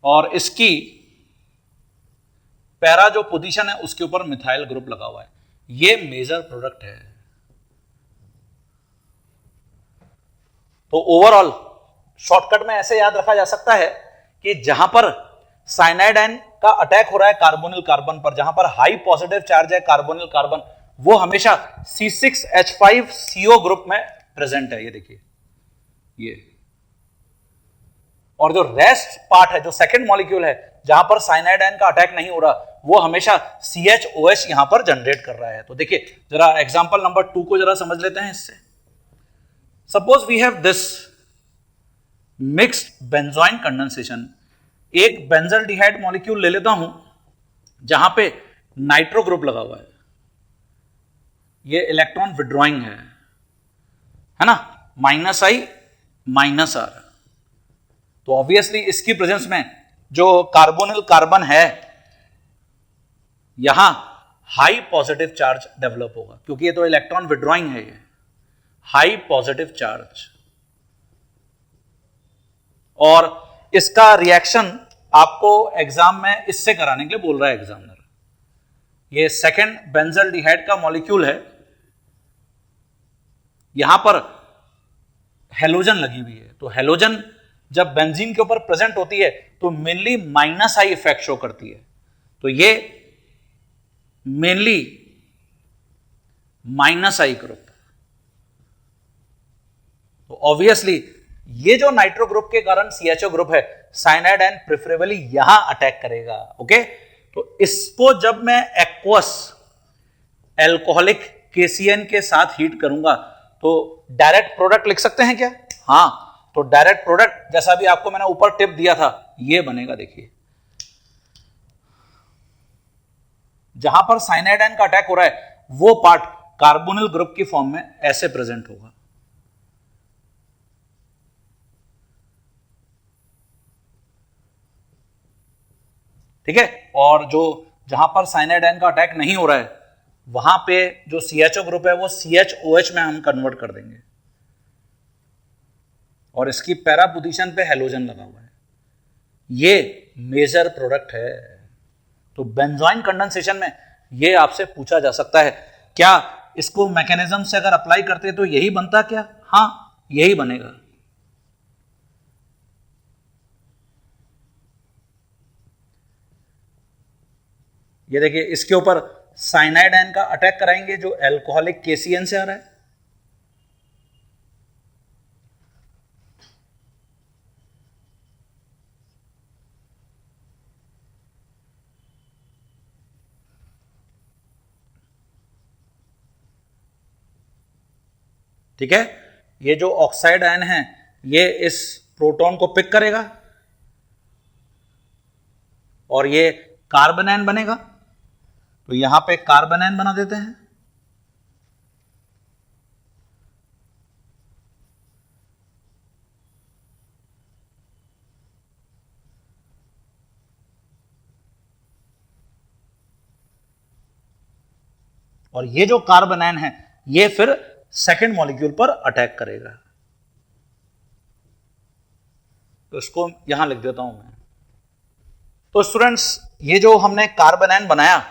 और इसकी पैरा जो पोजीशन है उसके ऊपर मिथाइल ग्रुप लगा हुआ है। ये मेजर प्रोडक्ट है। तो ओवरऑल शॉर्टकट में ऐसे याद रखा जा सकता है कि जहां पर साइनाइड आयन का अटैक हो रहा है कार्बोनिल कार्बन पर, जहां पर हाई पॉजिटिव चार्ज है कार्बोनिल कार्बन, वो हमेशा C6H5CO ग्रुप में प्रेजेंट है। ये देखिए, ये और जो रेस्ट पार्ट है, जो सेकंड मॉलिक्यूल है जहां पर साइनाइड आयन का अटैक नहीं हो रहा, वो हमेशा CHOH यहां पर जनरेट कर रहा है। तो देखिए, जरा एग्जांपल नंबर 2 को जरा समझ लेते हैं इससे। Suppose we have this mixed benzoin condensation. एक बेंजल्डिहाइड मॉलिक्यूल ले लेता हूं जहां पे नाइट्रो ग्रुप लगा हुआ है, ये इलेक्ट्रॉन विड्रॉइंग है ना, -I -R। तो ऑब्वियसली इसकी प्रेजेंस में जो कार्बोनिल कार्बन है यहां हाई पॉजिटिव चार्ज डेवलप होगा, क्योंकि ये तो इलेक्ट्रॉन विड्रॉइंग है, ये हाई पॉजिटिव चार्ज। और इसका रिएक्शन आपको एग्जाम में इससे कराने के लिए बोल रहा है एग्जामिनर। ये सेकंड बेंजल्डिहाइड का मॉलिक्यूल है, यहां पर हेलोजन लगी हुई है, तो हेलोजन जब बेंजीन के ऊपर प्रेजेंट होती है तो mainly minus I effect show करती है, तो ये मेनली माइनस आई ग्रुप। तो ऑब्वियसली ये जो नाइट्रो ग्रुप के कारण CHO ग्रुप है, साइनाइड आयन प्रेफरेबली यहां अटैक करेगा। ओके, तो इसको जब मैं एक्वस एल्कोहलिक KCN के साथ हीट करूंगा तो डायरेक्ट प्रोडक्ट लिख सकते हैं क्या? हां, तो डायरेक्ट प्रोडक्ट जैसा भी आपको मैंने ऊपर टिप दिया था ये बनेगा। देखिए जहां पर साइनाइड आयन का अटैक हो रहा है वो पार्ट कार्बोनिल ग्रुप की फॉर्म में ऐसे प्रेजेंट होगा। ठीक है, और जो जहां पर साइनाइड आयन का अटैक नहीं हो रहा है वहां पे जो CHO ग्रुप है वो CHOH में हम कन्वर्ट कर देंगे, और इसकी पैरा पोजीशन पे हेलोजन लगा हुआ है। ये मेजर प्रोडक्ट है। तो बेंजोइन कंडेंसेशन में ये आपसे पूछा जा सकता है, क्या इसको मैकेनिज्म से अगर अप्लाई करते तो यही बनता क्या? हां, यही बनेगा। ये देखिए इसके ऊपर साइनाइड आयन का अटैक कराएंगे जो एल्कोहलिक KCN से आ रहा है। ठीक है, ये जो ऑक्साइड आयन है ये इस प्रोटॉन को पिक करेगा और ये कार्बन आयन बनेगा, तो यहां पे कार्बन आयन बना देते हैं। और ये जो कार्बन आयन है ये फिर सेकेंड मॉलिक्यूल पर अटैक करेगा, तो इसको यहां लिख देता हूं मैं। तो स्टूडेंट्स ये जो हमने कार्बन आयन बनाया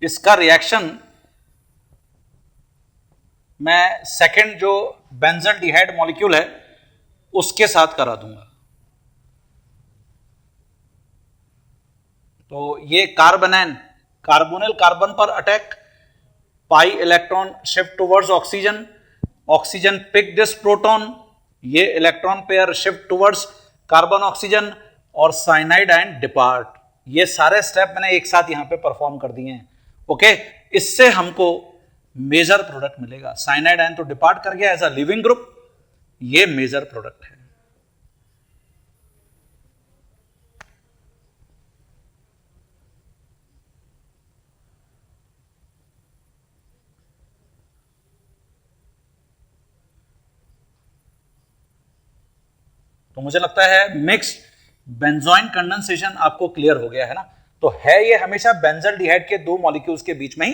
इसका रिएक्शन मैं सेकेंड जो बेंजल्डिहाइड मॉलिक्यूल है उसके साथ करा दूंगा। तो ये कार्बन आयन कार्बोनिल कार्बन पर attack, pi electron shift towards oxygen, oxygen pick this proton, ये electron pair shift towards carbon oxygen और साइनाइड आयन डिपार्ट। ये सारे स्टेप मैंने एक साथ यहां पे परफॉर्म कर दिए हैं। ओके, इससे हमको मेजर प्रोडक्ट मिलेगा। साइनाइड आयन तो डिपार्ट कर गया एज अ लिविंग ग्रुप, ये मेजर प्रोडक्ट है। तो मुझे लगता है मिक्स्ड बेंजोइन कंडेंसेशन आपको क्लियर हो गया है ना। तो है ये हमेशा बेंजल्डिहाइड के दो मॉलिक्यूल्स के बीच में ही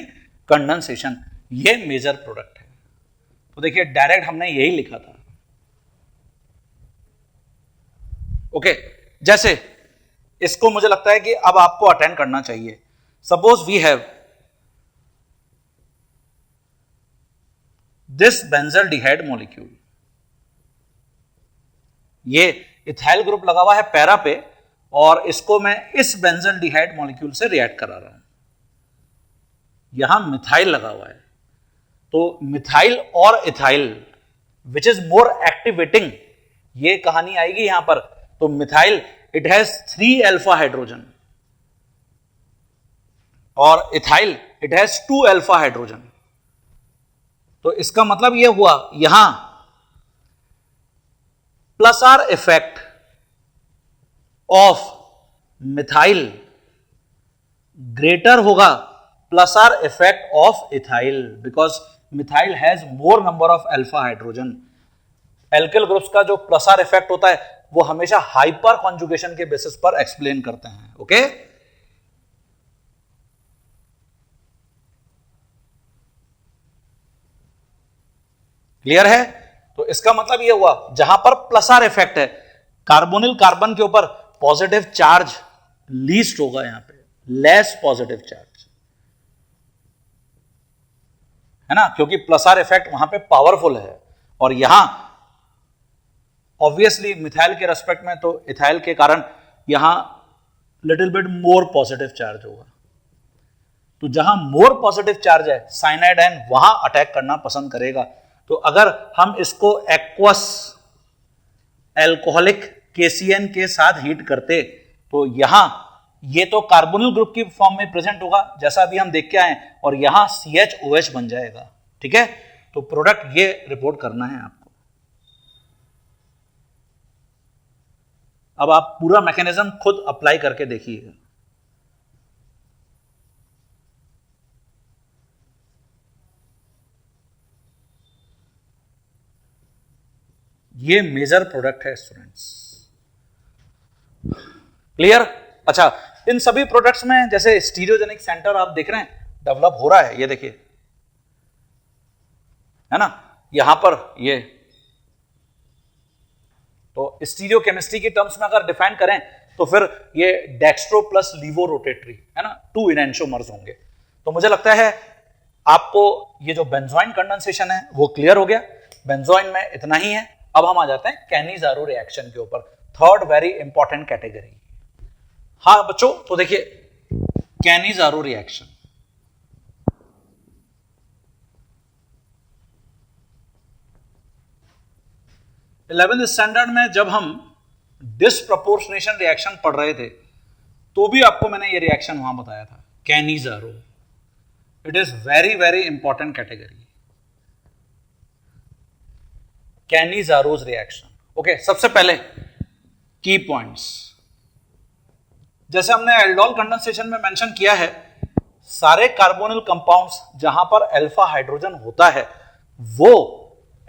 कंडेंसेशन, ये मेजर प्रोडक्ट है। तो देखिए डायरेक्ट हमने यही लिखा था। ओके, जैसे इसको मुझे लगता है कि अब आपको अटेंड करना चाहिए। Suppose we have this benzaldehyde molecule, ये इथाइल ग्रुप लगा हुआ है पैरा पे और इसको मैं इस बेंजल्डिहाइड मॉलिक्यूल से रिएक्ट करा रहा हूं। यहां मिथाइल लगा हुआ है, तो मिथाइल और ethyl which is more activating, ये कहानी आएगी यहां पर। तो methyl it has 3 alpha hydrogen और ethyl it has 2 alpha hydrogen. तो इसका मतलब यह हुआ यहां plus R effect of methyl greater होगा plus R effect of ethyl, because methyl has more number of alpha hydrogen. Alkyl groups का जो प्लस आर इफेक्ट होता है वो हमेशा हाइपर कॉन्जुगेशन के बेसिस पर एक्सप्लेन करते हैं। ओके, क्लियर है? तो इसका मतलब यह हुआ जहां पर प्लस आर इफेक्ट है, कार्बोनिल कार्बन के ऊपर पॉजिटिव चार्ज लीस्ट होगा, यहां पे लेस पॉजिटिव चार्ज, है ना, क्योंकि प्लस आर इफेक्ट वहां पे पावरफुल है। और यहां ऑब्वियसली मिथाइल के रेस्पेक्ट में तो इथाइल के कारण यहां little bit more positive charge होगा। तो जहां मोर पॉजिटिव चार्ज है साइनाइड आयन वहां अटैक करना पसंद करेगा। तो अगर हम इसको एक्वस एल्कोहलिक KCN के साथ हीट करते तो यहां ये तो कार्बोनिल ग्रुप की फॉर्म में प्रेजेंट होगा जैसा अभी हम देख के आए, और यहां CHOH बन जाएगा। ठीक है, तो प्रोडक्ट ये रिपोर्ट करना है आपको। अब आप पूरा मैकेनिज्म खुद अप्लाई करके देखिएगा। ये मेजर प्रोडक्ट है स्टूडेंट्स, क्लियर। अच्छा, इन सभी प्रोडक्ट्स में जैसे स्टीरियोजेनिक सेंटर आप देख रहे हैं डेवलप हो रहा है, ये देखिए, है ना, यहां पर ये तो स्टीरियो केमिस्ट्री की टर्म्स में अगर डिफाइन करें तो फिर ये डेक्स्ट्रो प्लस लीवो रोटेटरी, है ना, 2 इनएंशोमर्स होंगे। तो मुझे लगता है आपको ये जो बेंजोइन कंडेंसेशन है वो क्लियर हो गया। बेंजोइन में इतना ही है। अब हम आ जाते हैं कैनिज़ारो रिएक्शन के ऊपर, थर्ड वेरी इंपॉर्टेंट कैटेगरी। हाँ बच्चों, तो देखिए कैनिज़ारो रिएक्शन, इलेवेंथ स्टैंडर्ड में जब हम डिसप्रपोर्शनेशन रिएक्शन पढ़ रहे थे तो भी आपको मैंने ये रिएक्शन वहां बताया था, Cannizzaro. It is very very important category, Cannizzaro's reaction. Okay, सबसे पहले की पॉइंट्स, जैसे हमने एल्डोल कंडेंसेशन में मेंशन किया है, सारे कार्बोनिल कंपाउंड्स जहां पर अल्फा हाइड्रोजन होता है वो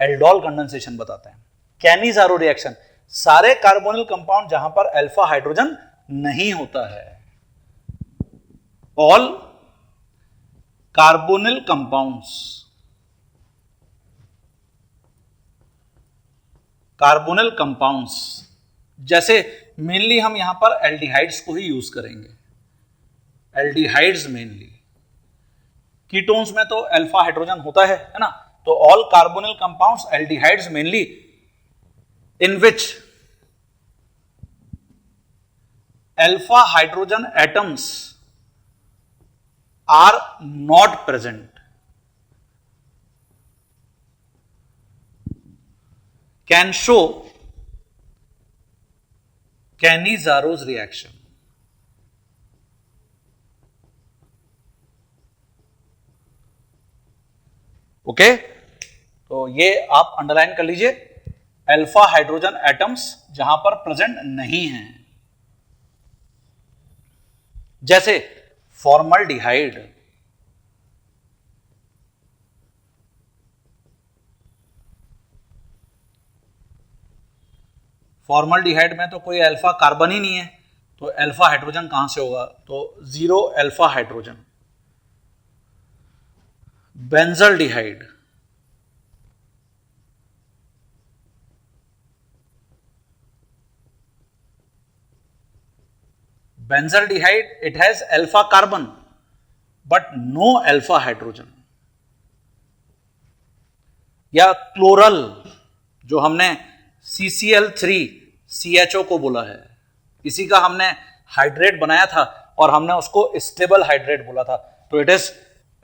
एल्डोल कंडेंसेशन बताते हैं। कैनिज़ारो रिएक्शन, सारे कार्बोनिल कंपाउंड जहां पर अल्फा हाइड्रोजन नहीं होता है। All carbonyl compounds, carbonyl compounds, जैसे मेनली हम यहां पर एल्डिहाइड्स को ही यूज करेंगे, एल्डिहाइड्स मेनली। कीटोन्स में तो अल्फा हाइड्रोजन होता है ना, तो all carbonyl compounds, aldehydes mainly, in which alpha hydrogen atoms are not present, can show Cannizaro's reaction. Okay, तो ये आप अंडरलाइन कर लीजिए, अल्फा हाइड्रोजन एटम्स जहां पर प्रेजेंट नहीं है, जैसे फॉर्मल्डिहाइड, फॉर्मल्डिहाइड में तो कोई अल्फा कार्बन ही नहीं है, तो अल्फा हाइड्रोजन कहां से होगा, तो 0 alpha hydrogen. Benzaldehyde, benzaldehyde it has alpha carbon but no alpha hydrogen. या क्लोरल, जो हमने CCl3CHO को बोला है, इसी का हमने हाइड्रेट बनाया था और हमने उसको स्टेबल हाइड्रेट बोला था, तो इट इज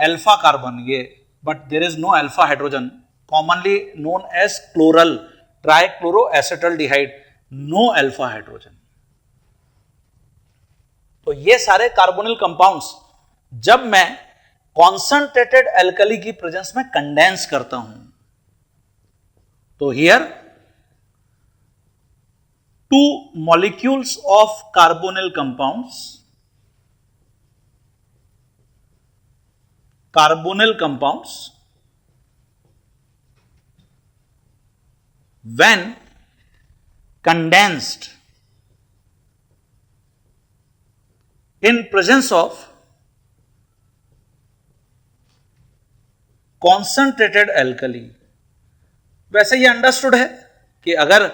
अल्फा कार्बन ये, but there is no alpha hydrogen, commonly known as chloral trichloroacetaldehyde, no alpha hydrogen. तो ये सारे कार्बोनिल कंपाउंड्स जब मैं कॉन्सेंट्रेटेड एल्कली की प्रेजेंस में कंडेंस करता हूं, तो here 2 molecules of carbonyl compounds when condensed in presence of concentrated alkali। वैसे ये अंडरस्टूड है कि अगर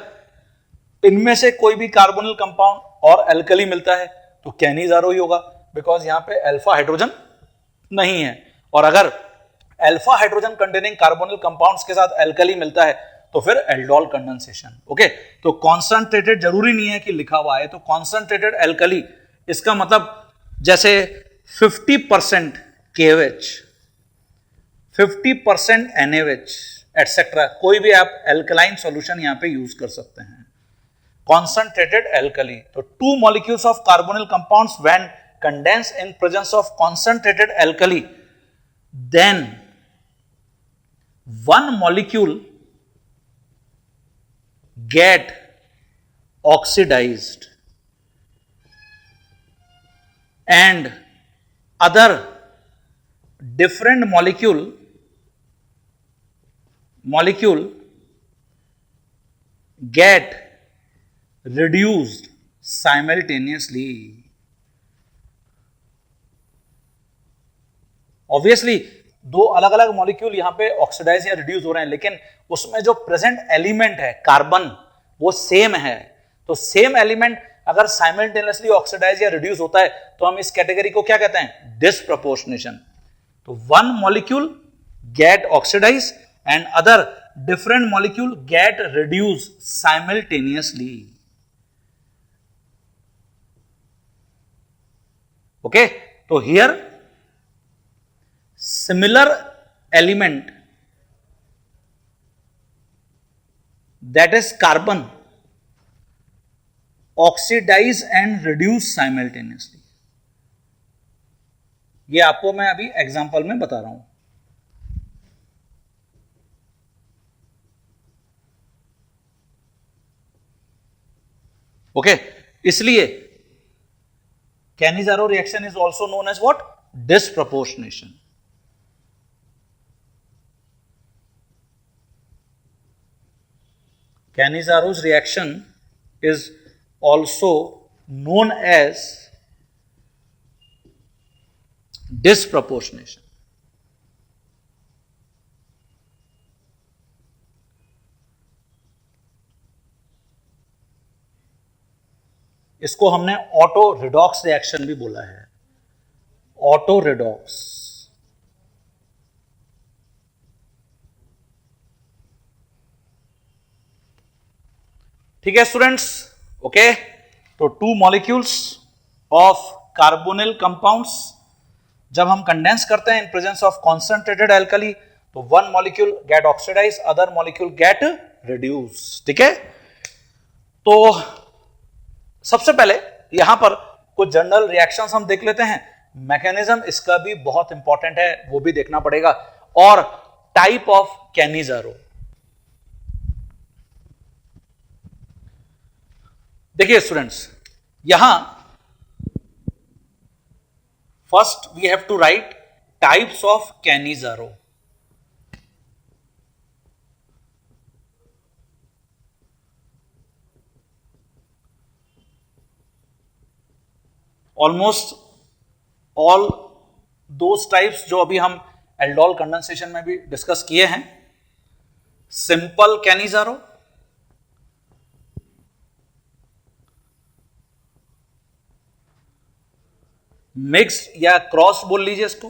इनमें से कोई भी कार्बोनिल कंपाउंड और अल्कली मिलता है तो कैनिजारो ही होगा, बिकॉज यहां पे अल्फा हाइड्रोजन नहीं है। और अगर alpha hydrogen containing carbonyl compounds के साथ एल्कली मिलता है तो फिर एल्डोल कंडेंसेशन। ओके, तो कॉन्सेंट्रेटेड जरूरी नहीं है कि लिखा हुआ है, तो कॉन्सेंट्रेटेड एल्कली, इसका मतलब जैसे 50% KOH, 50% NaOH एटसेट्रा, कोई भी आप एल्कलाइन सॉल्यूशन यहां पे यूज कर सकते हैं। कॉन्सेंट्रेटेड एल्कली, तो two molecules of carbonyl compounds when condense in presence of concentrated alkali, then one molecule get oxidized and other different molecule get reduced simultaneously. Obviously दो अलग अलग मॉलिक्यूल यहां पे ऑक्सीडाइज या रिड्यूस हो रहे हैं, लेकिन उसमें जो प्रेजेंट एलिमेंट है कार्बन वो सेम है। तो सेम एलिमेंट अगर साइमल्टेनियसली ऑक्सीडाइज या रिड्यूस होता है तो हम इस कैटेगरी को क्या कहते हैं? डिसप्रपोर्शनेशन। तो one molecule get oxidise and other different molecule get reduce simultaneously. Okay, तो here similar element, that is carbon, oxidize and reduce simultaneously। ये आपको मैं अभी एग्जांपल में बता रहा हूं। ओके, इसलिए Cannizzaro reaction is also known as what? Disproportionation. Canizaro's reaction is also known as disproportionation। इसको हमने ऑटो रिडॉक्स रिएक्शन भी बोला है, ऑटो रिडॉक्स। ठीक है स्टूडेंट्स, ओके, तो two molecules of carbonyl compounds जब हम कंडेंस करते हैं in presence of concentrated alkali, तो one molecule get oxidise, other molecule get reduce. ठीक है, तो सबसे पहले यहां पर कुछ जनरल रिएक्शंस हम देख लेते हैं। मैकेनिज्म इसका भी बहुत इंपॉर्टेंट है, वो भी देखना पड़ेगा, और टाइप ऑफ कैनिजारो। देखिए स्टूडेंट्स, यहां first we have to write types of Cannizzaro. Almost all those types जो अभी हम एल्डोल कंडेंसेशन में भी डिस्कस किए हैं। सिंपल कैनिजारो, मिक्स्ड या क्रॉस बोल लीजिए इसको,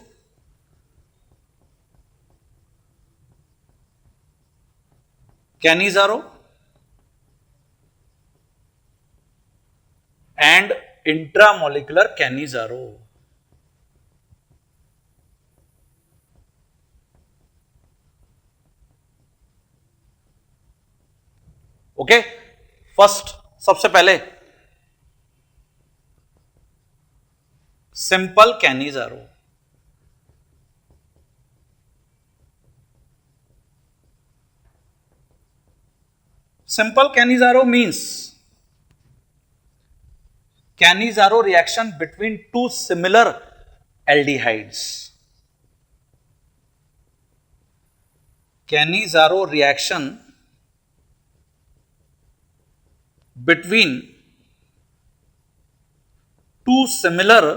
Cannizzaro and intramolecular Cannizzaro. Okay, first सबसे पहले simple Cannizzaro. Simple Cannizzaro means Cannizzaro reaction between two similar aldehydes. Cannizzaro reaction between two similar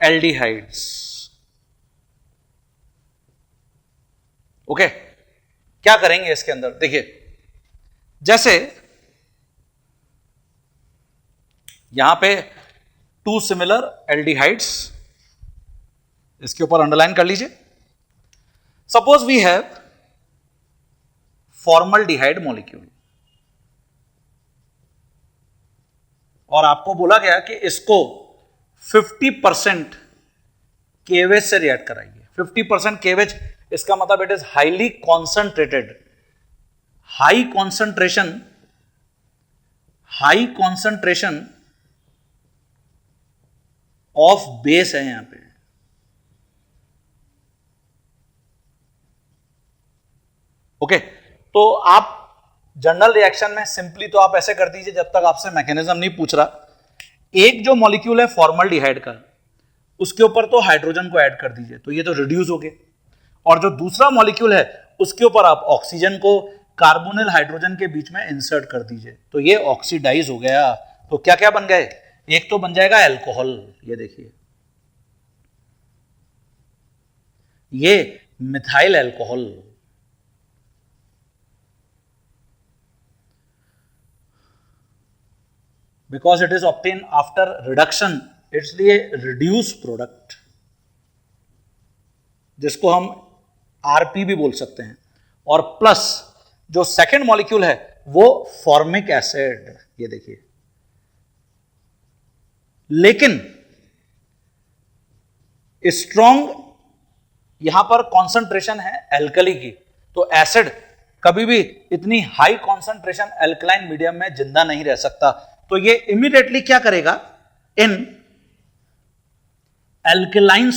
aldehydes. Okay, क्या करेंगे इसके अंदर? देखिए, जैसे यहां पे 2 सिमिलर एल्डिहाइड्स, इसके ऊपर अंडरलाइन कर लीजिए। Suppose we have formaldehyde molecule, और आपको बोला गया कि इसको 50% केवेज से रिएक्ट कराइए। 50% केवेज, इसका मतलब it is highly concentrated, high concentration of base है यहां पे। ओके, तो आप जनरल रिएक्शन में सिंपली तो आप ऐसे कर दीजिए जब तक आपसे मैकेनिज्म नहीं पूछ रहा। एक जो मॉलिक्यूल है फॉर्मल्डिहाइड का, उसके ऊपर तो हाइड्रोजन को ऐड कर दीजिए, तो ये तो रिड्यूस हो गए। और जो दूसरा मॉलिक्यूल है उसके ऊपर आप ऑक्सीजन को कार्बोनिल हाइड्रोजन के बीच में इंसर्ट कर दीजिए, तो ये ऑक्सीडाइज हो गया। तो क्या क्या बन गए? एक तो बन जाएगा एल्कोहल, ये देखिए, ये methyl alcohol. Because it is obtain after reduction, इसलिए रिड्यूस प्रोडक्ट, जिसको हम आरपी भी बोल सकते हैं। और प्लस जो सेकेंड मॉलिक्यूल है वो फॉर्मिक एसिड, ये देखिए। लेकिन स्ट्रॉन्ग यहां पर कॉन्सेंट्रेशन है एल्कली की, तो एसिड कभी भी इतनी हाई कॉन्सेंट्रेशन एल्कलाइन मीडियम में जिंदा नहीं रह सकता। तो ये इमीडिएटली क्या करेगा? इन एल्कलाइन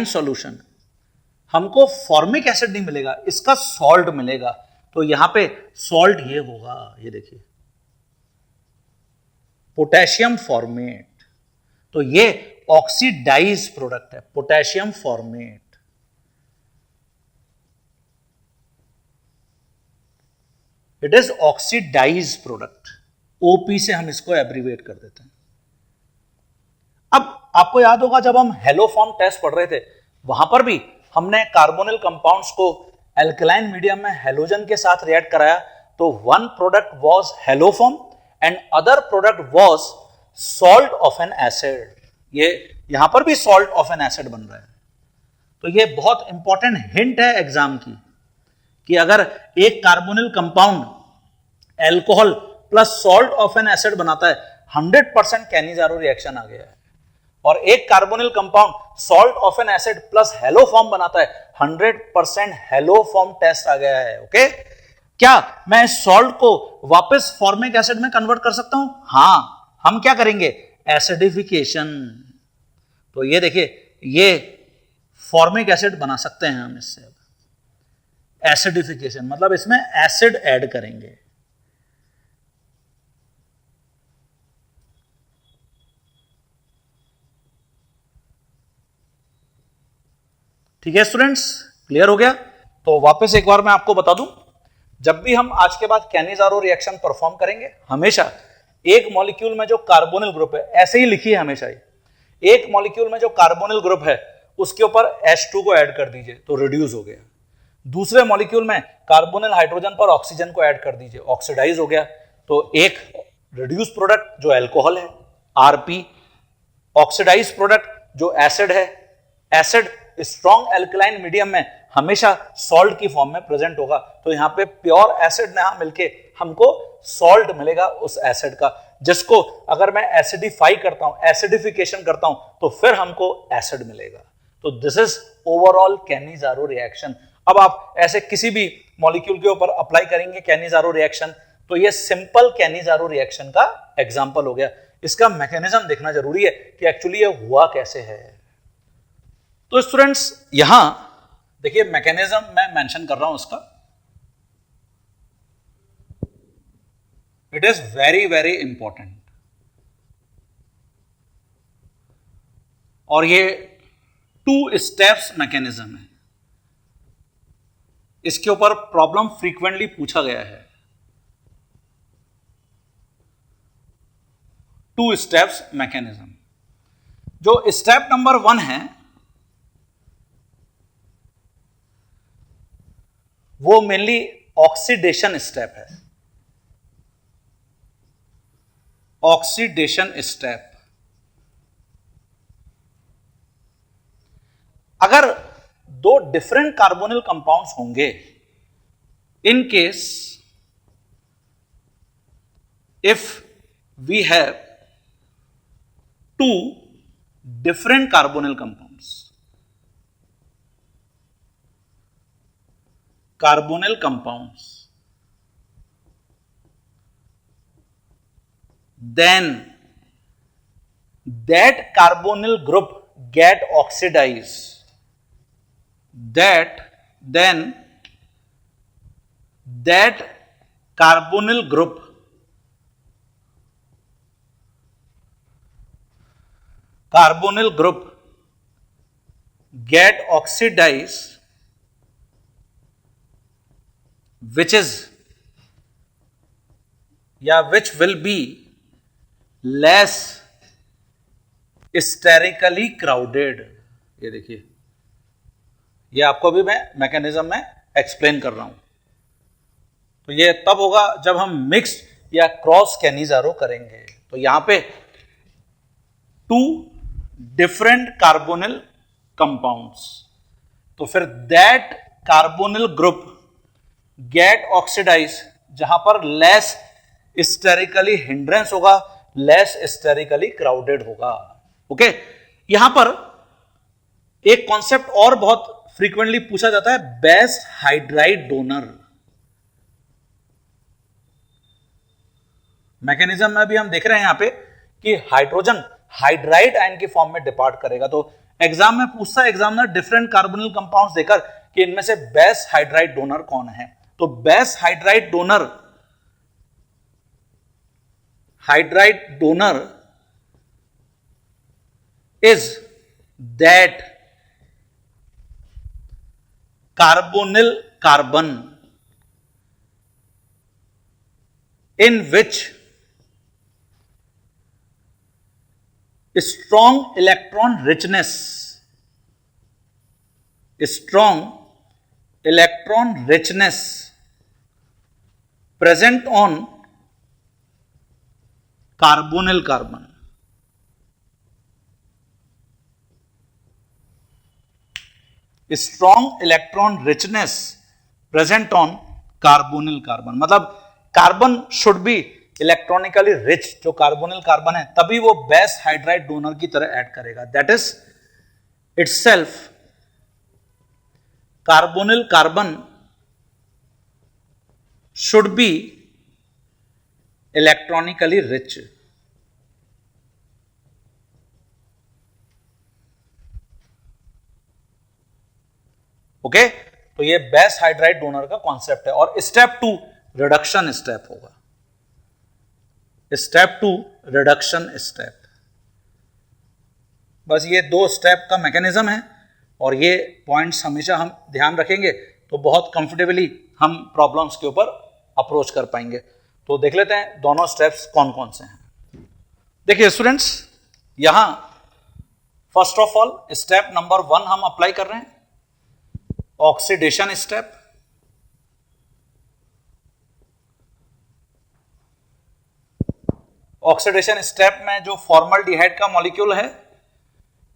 सॉल्यूशन हमको फॉर्मिक एसिड नहीं मिलेगा, इसका सॉल्ट मिलेगा। तो यहां पे सॉल्ट ये होगा, ये देखिए, पोटेशियम फॉर्मेट। तो ये ऑक्सीडाइज प्रोडक्ट है, potassium formate. It is oxidise product, OP से हम इसको एब्रीवेट कर देते हैं। अब आपको याद होगा जब हम हेलोफॉर्म टेस्ट पढ़ रहे थे, वहां पर भी हमने कार्बोनिल कंपाउंड्स को एल्कलाइन मीडियम में हेलोजन के साथ रिएक्ट कराया, तो one product was haloform and other product was salt of N acid. ये यहां पर भी सॉल्ट ऑफ एन एसिड बन रहा है। तो ये बहुत इंपॉर्टेंट हिंट है एग्जाम की, कि अगर एक carbonyl compound alcohol plus salt of N acid बनाता है, 100% कैनिजारो रिएक्शन आ गया है। और एक carbonyl compound salt of N acid plus haloform बनाता है, 100% हेलोफॉर्म टेस्ट आ गया है। ओके, क्या मैं इस सॉल्ट को वापस फॉर्मिक एसिड में कन्वर्ट कर सकता हूं? हां, हम क्या करेंगे? एसिडिफिकेशन। तो ये देखिए, ये फॉर्मिक एसिड बना सकते हैं हम इससे। एसिडिफिकेशन मतलब इसमें एसिड ऐड करेंगे। ठीक है स्टूडेंट्स, क्लियर हो गया? तो वापस एक बार मैं आपको बता दूं, जब भी हम आज के बाद कैनिजारो रिएक्शन परफॉर्म करेंगे, हमेशा एक मॉलिक्यूल में जो कार्बोनिल ग्रुप है, ऐसे ही लिखिए हमेशा ही, एक मॉलिक्यूल में जो कार्बोनिल ग्रुप है उसके ऊपर H2 को ऐड कर दीजिए, तो रिड्यूस हो गया। दूसरे मॉलिक्यूल में कार्बोनिल हाइड्रोजन पर ऑक्सीजन को ऐड कर दीजिए, ऑक्सीडाइज हो गया। तो एक रिड्यूस प्रोडक्ट जो अल्कोहल है, Rp, ऑक्सीडाइज प्रोडक्ट जो एसिड है, एसिड स्ट्रॉन्ग एल्कलाइन मीडियम में हमेशा सॉल्ट की फॉर्म में प्रेजेंट होगा। तो यहां पे प्योर एसिड ना मिलके हमको सॉल्ट मिलेगा उस एसिड का, जिसको अगर मैं एसिडिफाई करता हूं, एसिडिफिकेशन करता हूं, तो फिर हमको एसिड मिलेगा। तो this is overall Cannizzaro reaction. अब आप ऐसे किसी भी मॉलिक्यूल के ऊपर अप्लाई करेंगे कैनिजारो रिएक्शन, तो ये सिंपल कैनिजारो रिएक्शन का एग्जांपल हो गया। इसका मैकेनिज्म देखना जरूरी है कि एक्चुअली ये हुआ कैसे है। तो स्टूडेंट्स यहां देखिए, मैकेनिज्म मैं मेंशन कर रहा हूं उसका, it is very very important. और ये 2 स्टेप्स मैकेनिज्म है, इसके ऊपर प्रॉब्लम फ्रीक्वेंटली पूछा गया है। 2 स्टेप्स मैकेनिज्म। जो स्टेप नंबर 1 है वो मेनली ऑक्सीडेशन स्टेप है। Oxidation step. अगर दो डिफरेंट कार्बोनिल कंपाउंड्स होंगे, in case if we have two different carbonyl compounds, then that carbonyl group get oxidized, that carbonyl group get oxidized, which will be less sterically crowded. ये देखिए, ये आपको भी मैं mechanism में एक्सप्लेन कर रहा हूं। तो ये तब होगा जब हम मिक्स या क्रॉस कैनिजारो करेंगे। तो यहां पे टू डिफरेंट कार्बोनिल कंपाउंड्स, तो फिर that carbonyl group get oxidise, जहां पर लेस स्टेरिकली हिंड्रेंस होगा, लेस स्टेरिकली क्राउडेड होगा। ओके, यहां पर एक कॉन्सेप्ट और बहुत फ्रीक्वेंटली पूछा जाता है, बेस हाइड्राइड डोनर। मैकेनिज्म में भी हम देख रहे हैं यहां पे कि हाइड्रोजन हाइड्राइड आयन की फॉर्म में डिपार्ट करेगा। तो एग्जाम में पूछता है एग्जामिनर डिफरेंट कार्बोनिल कंपाउंड्स देकर कि इनमें से बेस हाइड्राइड डोनर कौन है। तो base hydride donor is that carbonyl carbon in which strong electron richness present on carbonyl carbon। Strong electron richness present on carbonyl carbon, मतलब carbon should be electronically rich, जो carbonyl carbon है, तभी वो base hydride donor की तरह add करेगा। That is itself carbonyl carbon should be electronically rich. Okay, तो ये बेस हाइड्राइड डोनर का कॉन्सेप्ट है। और स्टेप 2 रिडक्शन स्टेप होगा। स्टेप 2 रिडक्शन स्टेप, बस ये 2 स्टेप का मैकेनिज्म है और ये पॉइंट्स हमेशा हम ध्यान रखेंगे तो बहुत कंफर्टेबली हम प्रॉब्लम्स के ऊपर अप्रोच कर पाएंगे। तो देख लेते हैं दोनों स्टेप्स कौन कौन से हैं। देखिए स्टूडेंट्स, यहां first of all step number 1 हम अप्लाई कर रहे हैं, ऑक्सीडेशन स्टेप। ऑक्सीडेशन स्टेप में जो फॉर्मल्डिहाइड का मॉलिक्यूल है,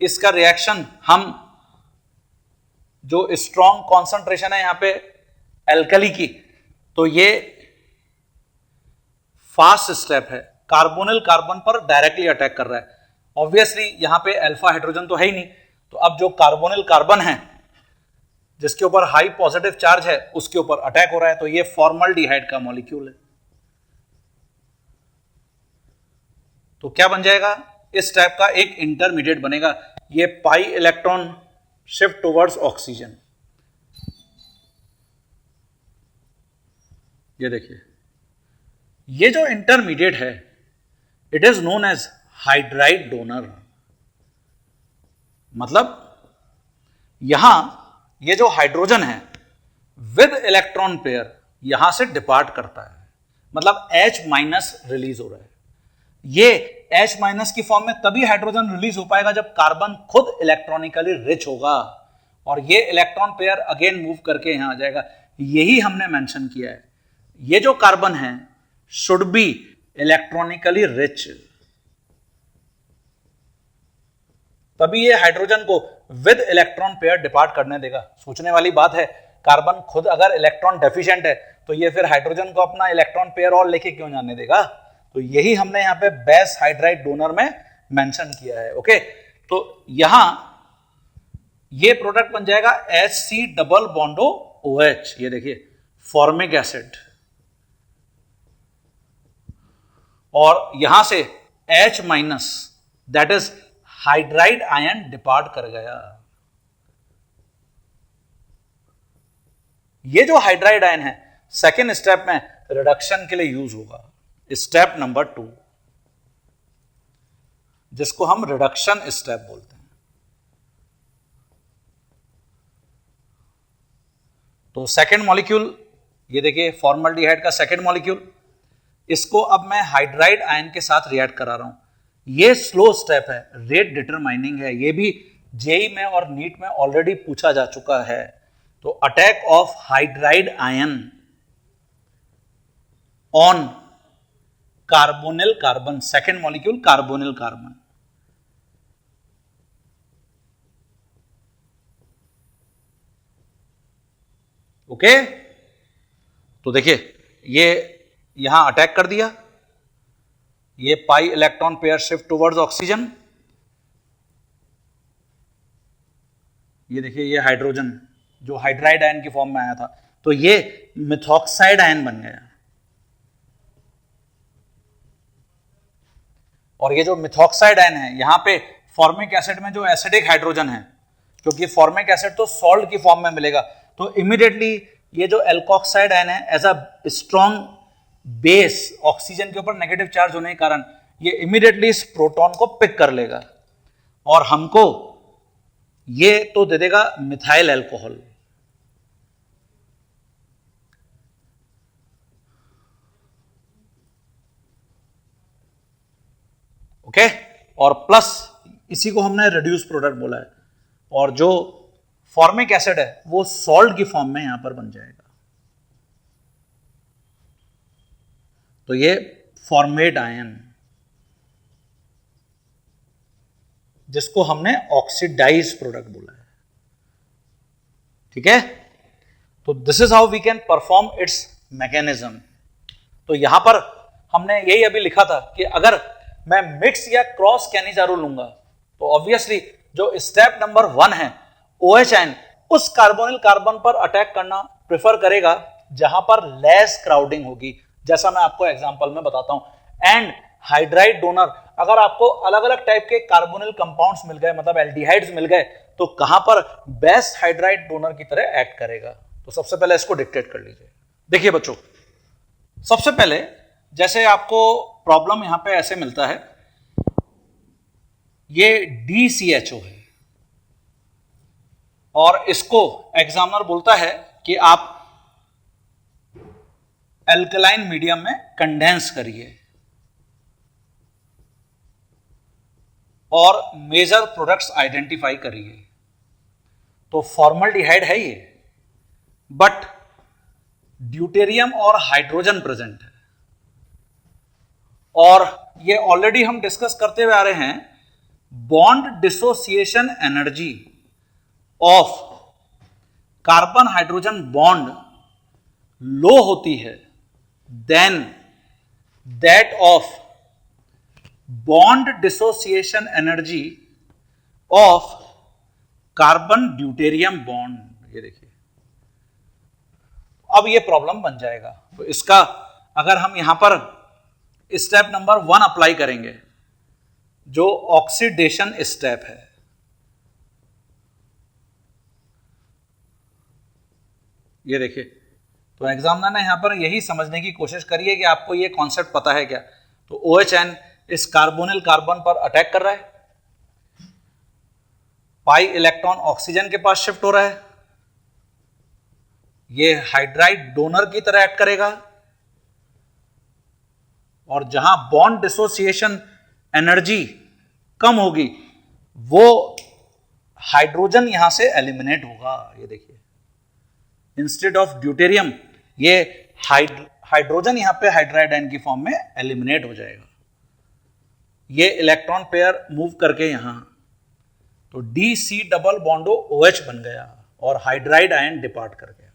इसका रिएक्शन हम जो स्ट्रॉन्ग कॉन्सेंट्रेशन है यहां पे एल्कली की, तो ये फास्ट स्टेप है, कार्बोनिल कार्बन पर डायरेक्टली अटैक कर रहा है। ऑब्वियसली यहां पे अल्फा हाइड्रोजन तो है ही नहीं, तो अब जो कार्बोनिल कार्बन है जिसके ऊपर हाई पॉजिटिव चार्ज है उसके ऊपर अटैक हो रहा है, तो ये फॉर्मल्डिहाइड का मॉलिक्यूल है। तो क्या बन जाएगा, इस टाइप का एक इंटरमीडिएट बनेगा। ये pi electron shift towards oxygen. ये देखिए, ये जो इंटरमीडिएट है it is known as hydride donor. मतलब यहां ये जो हाइड्रोजन है विद इलेक्ट्रॉन पेयर यहां से डिपार्ट करता है, मतलब H माइनस रिलीज हो रहा है। ये H माइनस की फॉर्म में तभी हाइड्रोजन रिलीज हो पाएगा जब कार्बन खुद इलेक्ट्रॉनिकली रिच होगा, और ये इलेक्ट्रॉन पेयर अगेन मूव करके यहां आ जाएगा। यही हमने मेंशन किया है, ये जो कार्बन है शुड बी इलेक्ट्रॉनिकली रिच, तभी ये हाइड्रोजन को विद इलेक्ट्रॉन पेयर डिपार्ट करने देगा। सोचने वाली बात है, कार्बन खुद अगर इलेक्ट्रॉन डेफिशिएंट है तो ये फिर हाइड्रोजन को अपना इलेक्ट्रॉन पेयर और लेके क्यों जाने देगा? तो यही हमने यहाँ पे बेस हाइड्राइड डोनर में मेंशन किया है। ओके, तो यहां ये प्रोडक्ट बन जाएगा HC डबल बॉन्डो OH, ये देखिए फॉर्मिक एसिड, और यहां से H minus that is hydride ion depart कर गया। ये जो हाइड्राइड आयन है सेकेंड स्टेप में रिडक्शन के लिए यूज होगा, स्टेप नंबर 2, जिसको हम रिडक्शन स्टेप बोलते हैं। तो सेकेंड मॉलिक्यूल, ये देखिए फॉर्मल्डिहाइड का सेकेंड मॉलिक्यूल, इसको अब मैं हाइड्राइड आयन के साथ रिएक्ट करा रहा हूं। ये स्लो स्टेप है, रेट डिटरमाइनिंग है, ये भी जेई में और नीट में ऑलरेडी पूछा जा चुका है। तो attack of hydride ion on carbonyl carbon, second molecule carbonyl carbon. Okay, तो देखिए ये यहां अटैक कर दिया, ये pi electron pair shift towards oxygen, ये देखिए ये हाइड्रोजन जो हाइड्राइड आयन की फॉर्म में आया था, तो ये मिथॉक्साइड आयन बन गया। और ये जो मिथॉक्साइड आयन है, यहां पे फॉर्मिक एसिड में जो एसिडिक हाइड्रोजन है, क्योंकि फॉर्मिक एसिड तो सॉल्ट की फॉर्म में मिलेगा, तो इमीडिएटली ये जो एल्कोक्साइड आयन है as a strong base oxygen के ऊपर नेगेटिव चार्ज होने के कारण ये इमीडिएटली इस प्रोटॉन को पिक कर लेगा और हमको ये तो दे देगा मिथाइल अल्कोहल। ओके, और प्लस इसी को हमने रिड्यूस प्रोडक्ट बोला है, और जो फॉर्मिक एसिड है वो सॉल्ट की फॉर्म में यहां पर बन जाएगा। तो ये फॉर्मेट आयन, जिसको हमने ऑक्सीडाइज प्रोडक्ट बोला है, ठीक है। तो this is how we can perform its mechanism. तो यहां पर हमने यही अभी लिखा था कि अगर मैं मिक्स या क्रॉस कैनिजारो लूंगा तो ऑब्वियसली जो स्टेप नंबर 1 है OH आयन उस कार्बोनिल कार्बन पर अटैक करना प्रेफर करेगा जहां पर लेस क्राउडिंग होगी, जैसा मैं आपको एग्जांपल में बताता हूं। एंड हाइड्राइड डोनर, अगर आपको अलग अलग टाइप के कार्बोनिल कंपाउंड्स मिल गए, मतलब एल्डिहाइड्स मिल गए, तो कहां पर बेस्ट हाइड्राइड डोनर की तरह एक्ट करेगा। तो सबसे पहले इसको डिक्टेट कर लीजिए। देखिए बच्चों, सबसे पहले जैसे आपको प्रॉब्लम यहां पे ऐसे मिलता है, ये DCHO है और इसको एग्जामिनर बोलता है कि आप एल्कलाइन मीडियम में कंडेंस करिए और मेजर प्रोडक्ट्स आइडेंटिफाई करिए। तो फॉर्मल्डिहाइड है ये, बट ड्यूटेरियम और हाइड्रोजन प्रेजेंट है, और ये ऑलरेडी हम डिस्कस करते हुए आ रहे हैं, bond dissociation energy of carbon hydrogen bond low होती है than that of bond dissociation energy of carbon deuterium bond. ये देखिए, अब ये प्रॉब्लम बन जाएगा। तो इसका अगर हम यहां पर स्टेप नंबर 1 अप्लाई करेंगे, जो ऑक्सीडेशन स्टेप है, ये देखिए, तो एग्जामिनर ने यहां पर यही समझने की कोशिश करी है कि आपको ये कॉन्सेप्ट पता है क्या। तो OHN इस कार्बोनिल कार्बन पर अटैक कर रहा है, पाई इलेक्ट्रॉन ऑक्सीजन के पास शिफ्ट हो रहा है, ये हाइड्राइड डोनर की तरह एक्ट करेगा, और जहां बॉन्ड डिसोसिएशन एनर्जी कम होगी वो हाइड्रोजन यहां से एलिमिनेट होगा। ये देखिए, इंस्टेड ऑफ ड्यूटेरियम ये हाइड्रोजन यहां पे हाइड्राइड आयन की फॉर्म में एलिमिनेट हो जाएगा। ये इलेक्ट्रॉन पेयर मूव करके यहां तो D C double bond O OH बन गया और हाइड्राइड आयन डिपार्ट कर गया।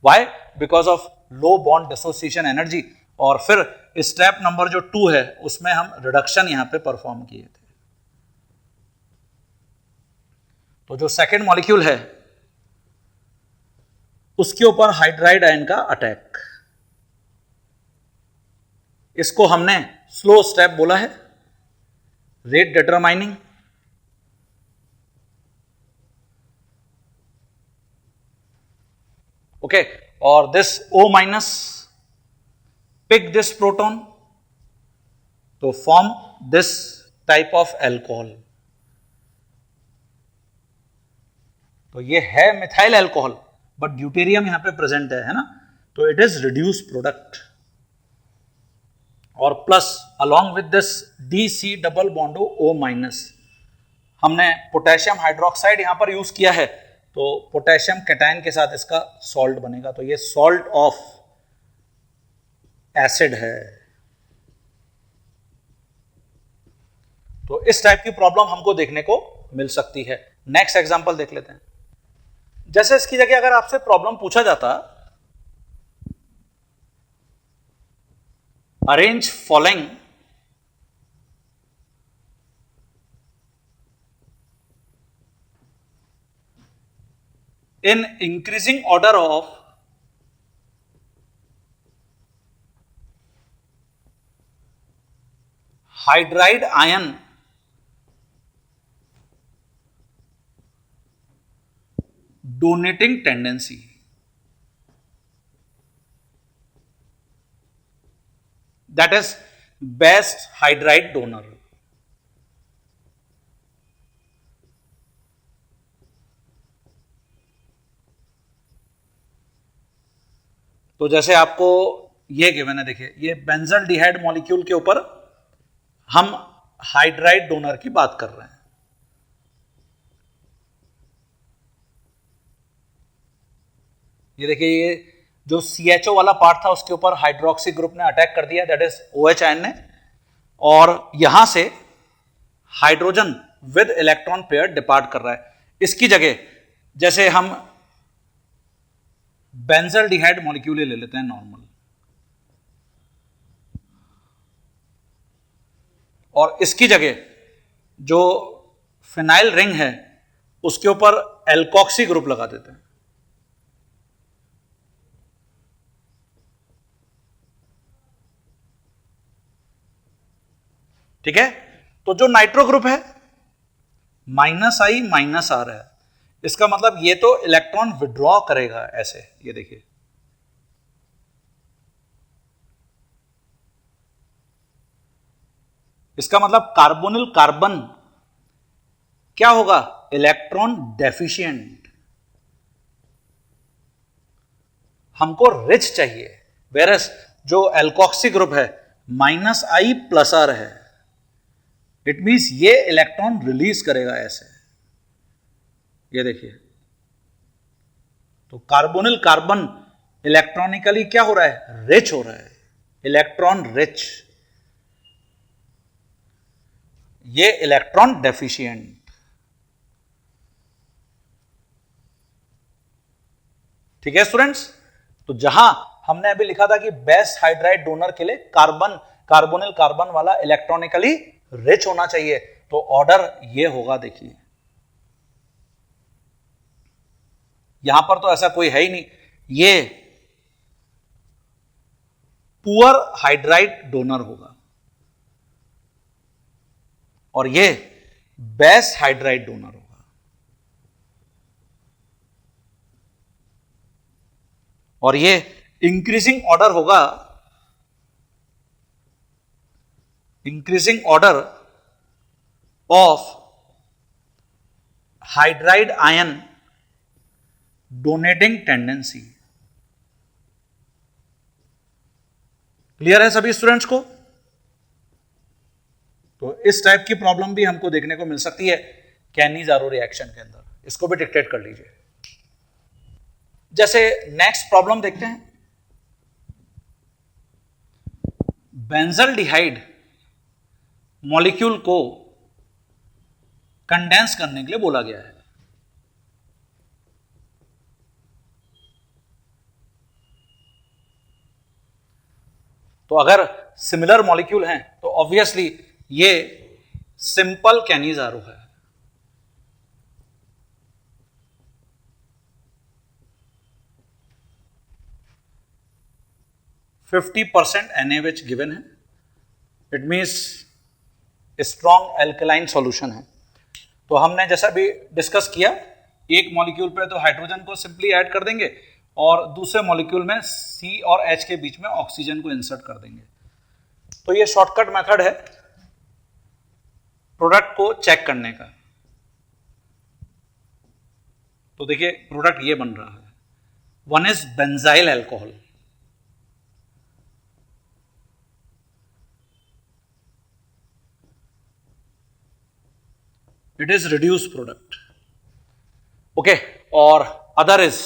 Why? Because of low bond dissociation energy. और फिर स्टेप नंबर जो 2 है उसमें हम रिडक्शन यहां पे परफॉर्म किए थे। तो जो सेकेंड मॉलिक्यूल है उसके ऊपर हाइड्राइड आयन का अटैक, इसको हमने स्लो स्टेप बोला है, रेट डिटरमाइनिंग। ओके, और this O minus pick this proton to form this type of alcohol. तो ये है मिथाइल एल्कोहल बट ड्यूटेरियम यहां पे प्रेजेंट है ना, तो इट इज रिड्यूस प्रोडक्ट। और plus along with this D C double bond O O minus हमने पोटेशियम हाइड्रोक्साइड यहां पर यूज किया है, तो पोटेशियम कैटायन के साथ इसका सॉल्ट बनेगा, तो ये सॉल्ट ऑफ एसिड है। तो इस टाइप की प्रॉब्लम हमको देखने को मिल सकती है। नेक्स्ट एग्जांपल देख लेते हैं। जैसे इसकी जगह अगर आपसे प्रॉब्लम पूछा जाता, arrange following in increasing order of hydride ion donating tendency, that is best hydride donor। तो जैसे आपको ये गिवन है, देखिए ये बेंजल डिहाइड मॉलिक्यूल के ऊपर हम हाइड्राइड डोनर की बात कर रहे हैं। ये देखिए ये जो CHO वाला पार्ट था उसके ऊपर हाइड्रोक्सी ग्रुप ने अटैक कर दिया, दैट इज OH आयन ने, और यहां से hydrogen with electron pair depart कर रहा है। इसकी जगह जैसे हम बेंजल डिहाइड मॉलिक्यूल ले लेते हैं नॉर्मल, और इसकी जगह जो फिनाइल रिंग है उसके ऊपर एल्कोक्सी ग्रुप लगा देते हैं। ठीक है, तो जो नाइट्रो ग्रुप है -I -R है, इसका मतलब ये तो इलेक्ट्रॉन विड्रॉ करेगा ऐसे, ये देखिए इसका मतलब कार्बोनिल कार्बन क्या होगा, इलेक्ट्रॉन डेफिशिएंट। हमको रिच चाहिए, वेरस जो एल्कोक्सी ग्रुप है -I +R है, इट मींस ये इलेक्ट्रॉन रिलीज करेगा ऐसे, ये देखिए। तो कार्बोनिल कार्बन इलेक्ट्रॉनिकली क्या हो रहा है, रिच हो रहा है, इलेक्ट्रॉन रिच, ये इलेक्ट्रॉन डेफिशिएंट। ठीक है स्टूडेंट्स, तो जहां हमने अभी लिखा था कि बेस्ट हाइड्राइड डोनर के लिए कार्बोनिल कार्बन वाला इलेक्ट्रॉनिकली रिच होना चाहिए, तो ऑर्डर ये होगा। देखिए यहां पर तो ऐसा कोई है ही नहीं, ये पुअर हाइड्राइड डोनर होगा और ये बेस्ट हाइड्राइड डोनर होगा। और ये इंक्रीजिंग ऑर्डर होगा, increasing order of hydride ion donating tendency. Clear है सभी स्टूडेंट्स को? तो इस टाइप की प्रॉब्लम भी हमको देखने को मिल सकती है कैनीज़ारो रिएक्शन के अंदर, इसको भी डिक्टेट कर लीजिए। जैसे नेक्स्ट प्रॉब्लम देखते हैं। बेंजल्डिहाइड मॉलिक्यूल को कंडेंस करने के लिए बोला गया है। तो अगर सिमिलर मॉलिक्यूल हैं तो ऑब्वियसली ये सिंपल कैनिजारो है। %50 NaOH गिवन है, it means strong alkaline solution है। तो हमने जैसा भी डिस्कस किया, एक मॉलिक्यूल पे तो हाइड्रोजन को सिंपली ऐड कर देंगे और दूसरे मॉलिक्यूल में C और H के बीच में ऑक्सीजन को इंसर्ट कर देंगे। तो ये शॉर्टकट मेथड है प्रोडक्ट को चेक करने का। तो देखिए प्रोडक्ट ये बन रहा है, one is benzyl alcohol, it is reduced product, okay, और other is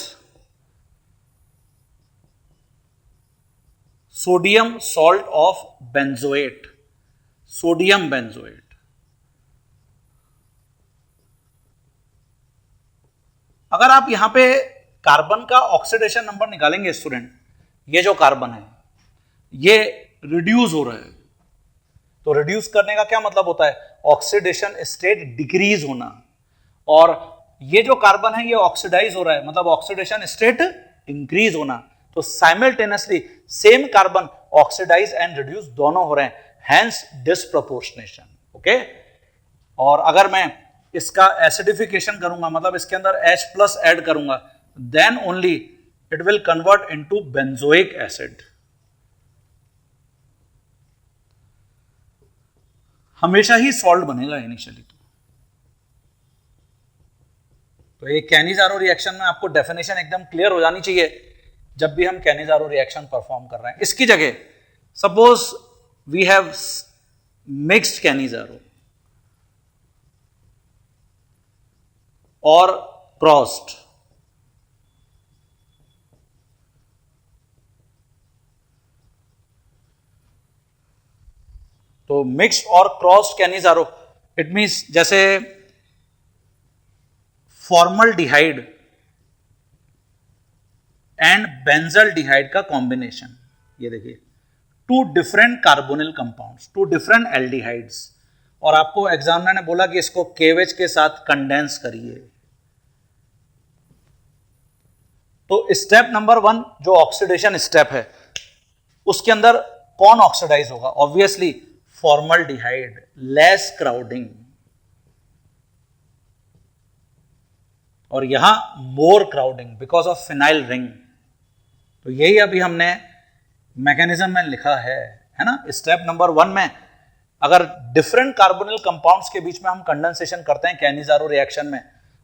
sodium salt of benzoate, sodium benzoate। अगर आप यहां पे कार्बन का ऑक्सीडेशन नंबर निकालेंगे स्टूडेंट, ये जो कार्बन है ये रिड्यूस हो रहा है। तो रिड्यूस करने का क्या मतलब होता है, ऑक्सीडेशन स्टेट डिक्रीज होना, और ये जो कार्बन है ये ऑक्सीडाइज हो रहा है, मतलब ऑक्सीडेशन स्टेट इंक्रीज होना। तो simultaneously same carbon oxidise and reduce दोनों हो रहे हैं, हेंस डिसप्रोपोर्शनेशन, ओके। और अगर मैं इसका एसिडिफिकेशन करूंगा, मतलब इसके अंदर H+ ऐड करूंगा, then only it will convert into benzoic acid. हमेशा ही सॉल्ट बनेगा इनिशियली। तो ये कैनिजारो रिएक्शन में आपको डेफिनेशन एकदम क्लियर हो जानी चाहिए जब भी हम कैनिजारो रिएक्शन परफॉर्म कर रहे हैं। इसकी जगह suppose we have mixed Cannizzaro और क्रॉस्ड, तो मिक्स्ड और क्रॉस्ड कैनिजारो इट मींस जैसे फॉर्मल्डिहाइड एंड बेंजल्डिहाइड का कॉम्बिनेशन, ये देखिए two different carbonyl compounds, two different aldehydes, और आपको एग्जामिनर ने बोला कि इसको KOH के साथ कंडेंस करिए। तो स्टेप नंबर 1 जो ऑक्सीडेशन स्टेप है उसके अंदर कौन ऑक्सीडाइज होगा, ऑब्वियसली फॉर्मल्डिहाइड, लेस क्राउडिंग, और यहां more crowding because of phenyl ring. तो यही अभी हमने मैकेनिज्म में लिखा है ना। स्टेप नंबर 1 में अगर डिफरेंट कार्बोनिल कंपाउंड्स के बीच में हम कंडेंसेशन करते हैं कैनिजारो रिएक्शन में,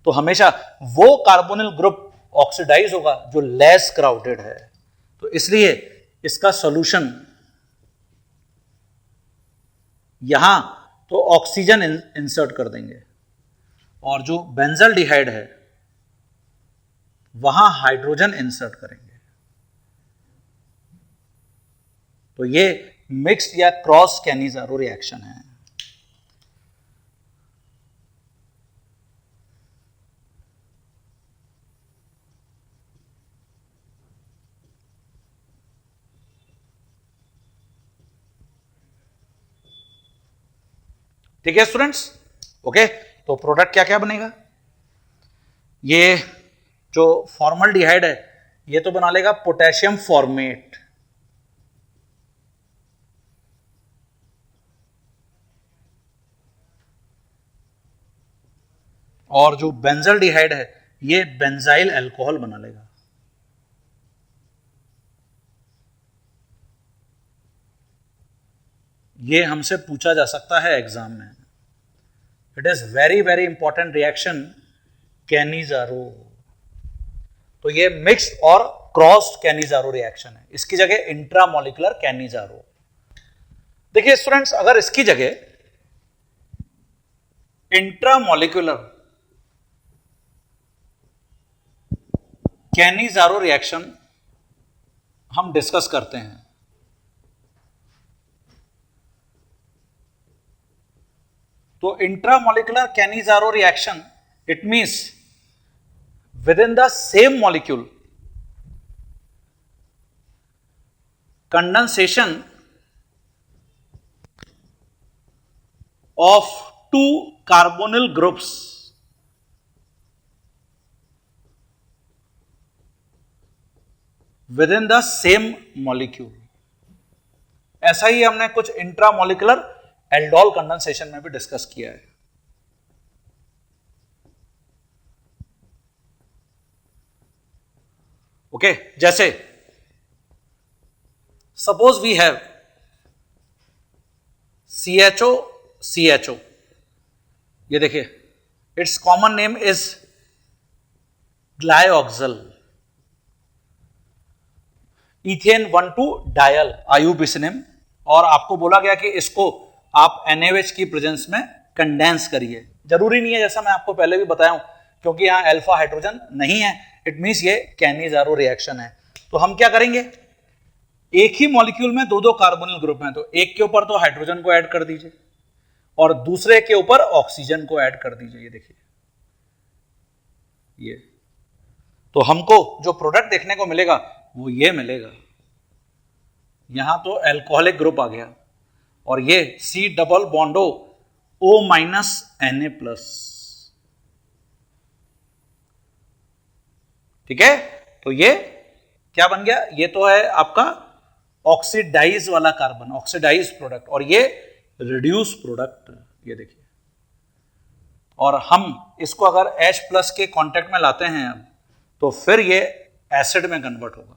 तो हमेशा वो कार्बोनिल ग्रुप ऑक्सीडाइज होगा जो लेस क्राउडेड है। तो इसलिए इसका सॉल्यूशन यहां तो ऑक्सीजन इंसर्ट कर देंगे, और जो बेंजल्डिहाइड है वहां हाइड्रोजन इंसर्ट करेंगे। तो ये मिक्स्ड या क्रॉस कैनिजारो रिएक्शन है। ठीक है स्टूडेंट्स, ओके। तो प्रोडक्ट क्या क्या बनेगा, ये जो फॉर्मल्डिहाइड है ये तो बना लेगा पोटेशियम फॉर्मेट, और जो बेंजल्डिहाइड है ये बेंजाइल अल्कोहल बना लेगा। ये हमसे पूछा जा सकता है एग्जाम में। It is very very important reaction Cannizzaro. तो ये मिक्स्ड और क्रॉस्ड कैनिजारो रिएक्शन है, इसकी जगह इंट्रामोलिकुलर कैनिजारो। देखिए स्टूडेंट्स, अगर इसकी जगह इंट्रामोलिकुलर कैनिजारो रिएक्शन हम डिस्कस करते हैं, तो intramolecular Cannizzaro reaction it means with in the same molecule condensation of two carbonyl groups within the same molecule. ऐसा ही हमने कुछ इंट्रामोलिकुलर एल्डोल कंडेंसेशन में भी डिस्कस किया है. ओके, जैसे Suppose we have CHO, CHO. ये देखिए, its common name is glyoxal. Ethane one two dial IUPAC name, और आपको बोला गया कि इसको आप NaOH की प्रेजेंस में कंडेंस करिए. जरूरी नहीं है, जैसा मैं आपको पहले भी बताया हूं, क्योंकि यहां अल्फा हाइड्रोजन नहीं है, इट मीन्स ये कैनिजारो रिएक्शन है. तो हम क्या करेंगे, एक ही मॉलिक्यूल में दो दो कार्बोनिल ग्रुप हैं, तो एक के ऊपर तो हाइड्रोजन को ऐड कर दीजिए और दूसरे के ऊपर ऑक्सीजन को ऐड कर दीजिए. ये देखिए, ये तो हमको जो प्रोडक्ट देखने को मिलेगा वो ये मिलेगा. यहां तो एल्कोहलिक ग्रुप आ गया और ये C double bond O O minus Na+. ठीक है, तो ये क्या बन गया, ये तो है आपका ऑक्सीडाइज वाला कार्बन, ऑक्सीडाइज प्रोडक्ट, और ये रिड्यूस प्रोडक्ट. ये देखिए, और हम इसको अगर H+ के कांटेक्ट में लाते हैं अब, तो फिर ये एसिड में कन्वर्ट होगा.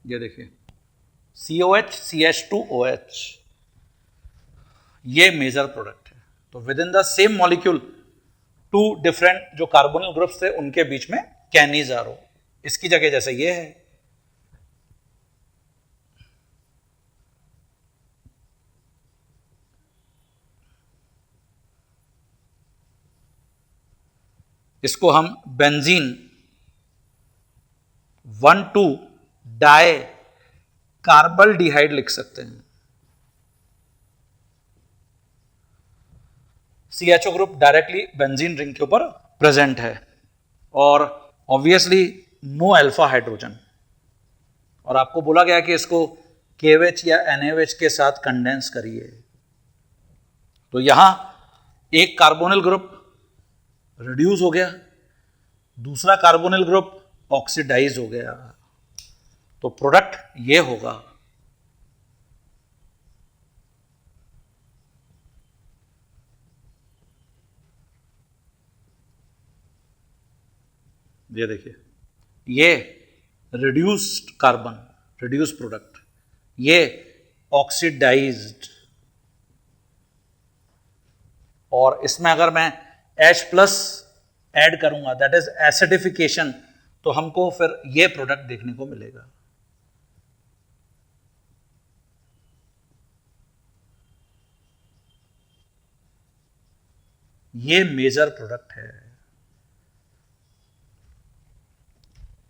ये देखिए, COH CH2OH, ये मेजर प्रोडक्ट है. तो within the same molecule two different जो कार्बोनिल ग्रुप्स थे उनके बीच में कैनिजारो, इसकी जगह जैसे ये है. इसको हम बेंजीन 1,2-डाई कार्बल्डिहाइड लिख सकते हैं. CHO group directly benzene ring के ऊपर प्रेजेंट है और ऑब्वियसली नो अल्फा हाइड्रोजन, और आपको बोला गया कि इसको KOH या NaOH के साथ कंडेंस करिए. तो यहां एक कार्बोनिल ग्रुप रिड्यूस हो गया, दूसरा कार्बोनिल ग्रुप ऑक्सीडाइज हो गया, तो प्रोडक्ट ये होगा. ये देखिए, ये रिड्यूस्ड कार्बन, रिड्यूस प्रोडक्ट, ये ऑक्सीडाइज्ड, और इसमें अगर मैं H+ ऐड करूंगा, दैट इज एसिडिफिकेशन, तो हमको फिर ये प्रोडक्ट देखने को मिलेगा. ये मेजर प्रोडक्ट है.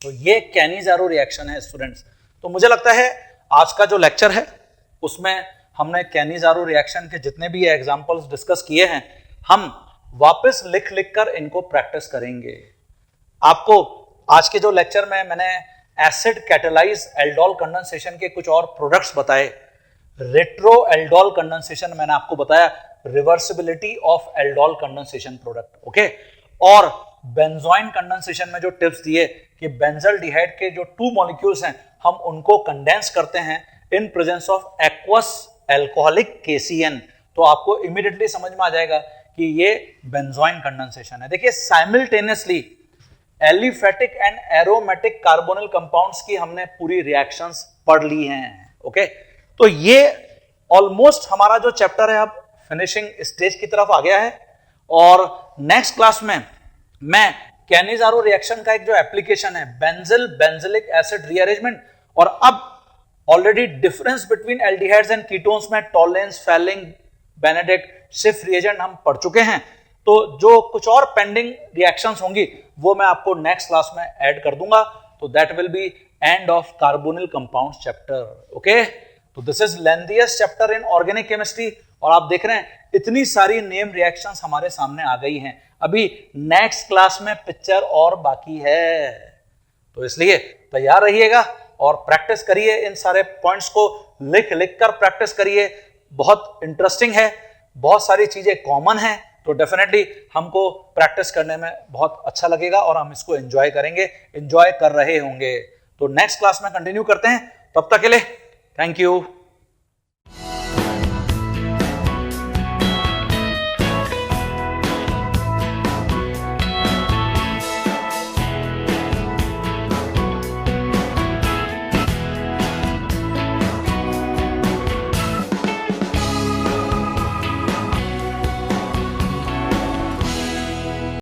तो ये कैनिजारो रिएक्शन है स्टूडेंट्स. तो मुझे लगता है आज का जो लेक्चर है उसमें हमने कैनिजारो रिएक्शन के जितने भी एग्जांपल्स डिस्कस किए हैं, हम वापस लिख लिख कर इनको प्रैक्टिस करेंगे. आपको आज के जो लेक्चर में मैंने एसिड कैटालाइज एल्डोल कंडेंसेशन के कुछ और प्रोडक्ट्स बताए. रेट्रो एल्डोल कंडेंसेशन मैंने आपको बताया, reversibility of aldol condensation product. Okay, और बेंजोइन कंडेंसेशन में जो टिप्स दिए कि बेंजल्डिहाइड के जो 2 मॉलिक्यूल्स हैं हम उनको कंडेंस करते हैं in presence of aqueous alcoholic KCN, तो आपको इमीडिएटली समझ में आ जाएगा कि ये बेंजोइन कंडेंसेशन है. देखिए, simultaneously aliphatic and aromatic carbonyl compounds की हमने पूरी रिएक्शंस पढ़ ली हैं. ओके, तो ये ऑलमोस्ट हमारा जो चैप्टर है अब फिनिशिंग स्टेज की तरफ आ गया है, और नेक्स्ट क्लास में मैं कैनिजारो रिएक्शन का एक जो एप्लीकेशन है बेंजिल बेंजिलिक एसिड रीअरेंजमेंट, और अब already difference between aldehydes and ketones में टॉलेंस, फेलिंग, बेनेडिक्ट, सिफ रिएजेंट हम पढ़ चुके हैं. तो जो कुछ और पेंडिंग रिएक्शंस होंगी वो मैं आपको नेक्स्ट क्लास में ऐड कर दूंगा. तो that will be end of carbonyl compounds chapter. Okay, तो this is lengthiest chapter in organic chemistry. और आप देख रहे हैं इतनी सारी नेम रिएक्शंस हमारे सामने आ गई हैं। अभी नेक्स्ट क्लास में पिक्चर और बाकी है, तो इसलिए तैयार रहिएगा और प्रैक्टिस करिए। इन सारे पॉइंट्स को लिख लिख कर प्रैक्टिस करिए। बहुत इंटरेस्टिंग है, बहुत सारी चीजें कॉमन हैं, तो डेफिनेटली हमको प्रैक्टिस करने में बहुत अच्छा लगेगा और हम इसको एंजॉय करेंगे, एंजॉय कर रहे होंगे। तो नेक्स्ट क्लास में कंटिन्यू करते हैं, तब तक के लिए थैंक यू।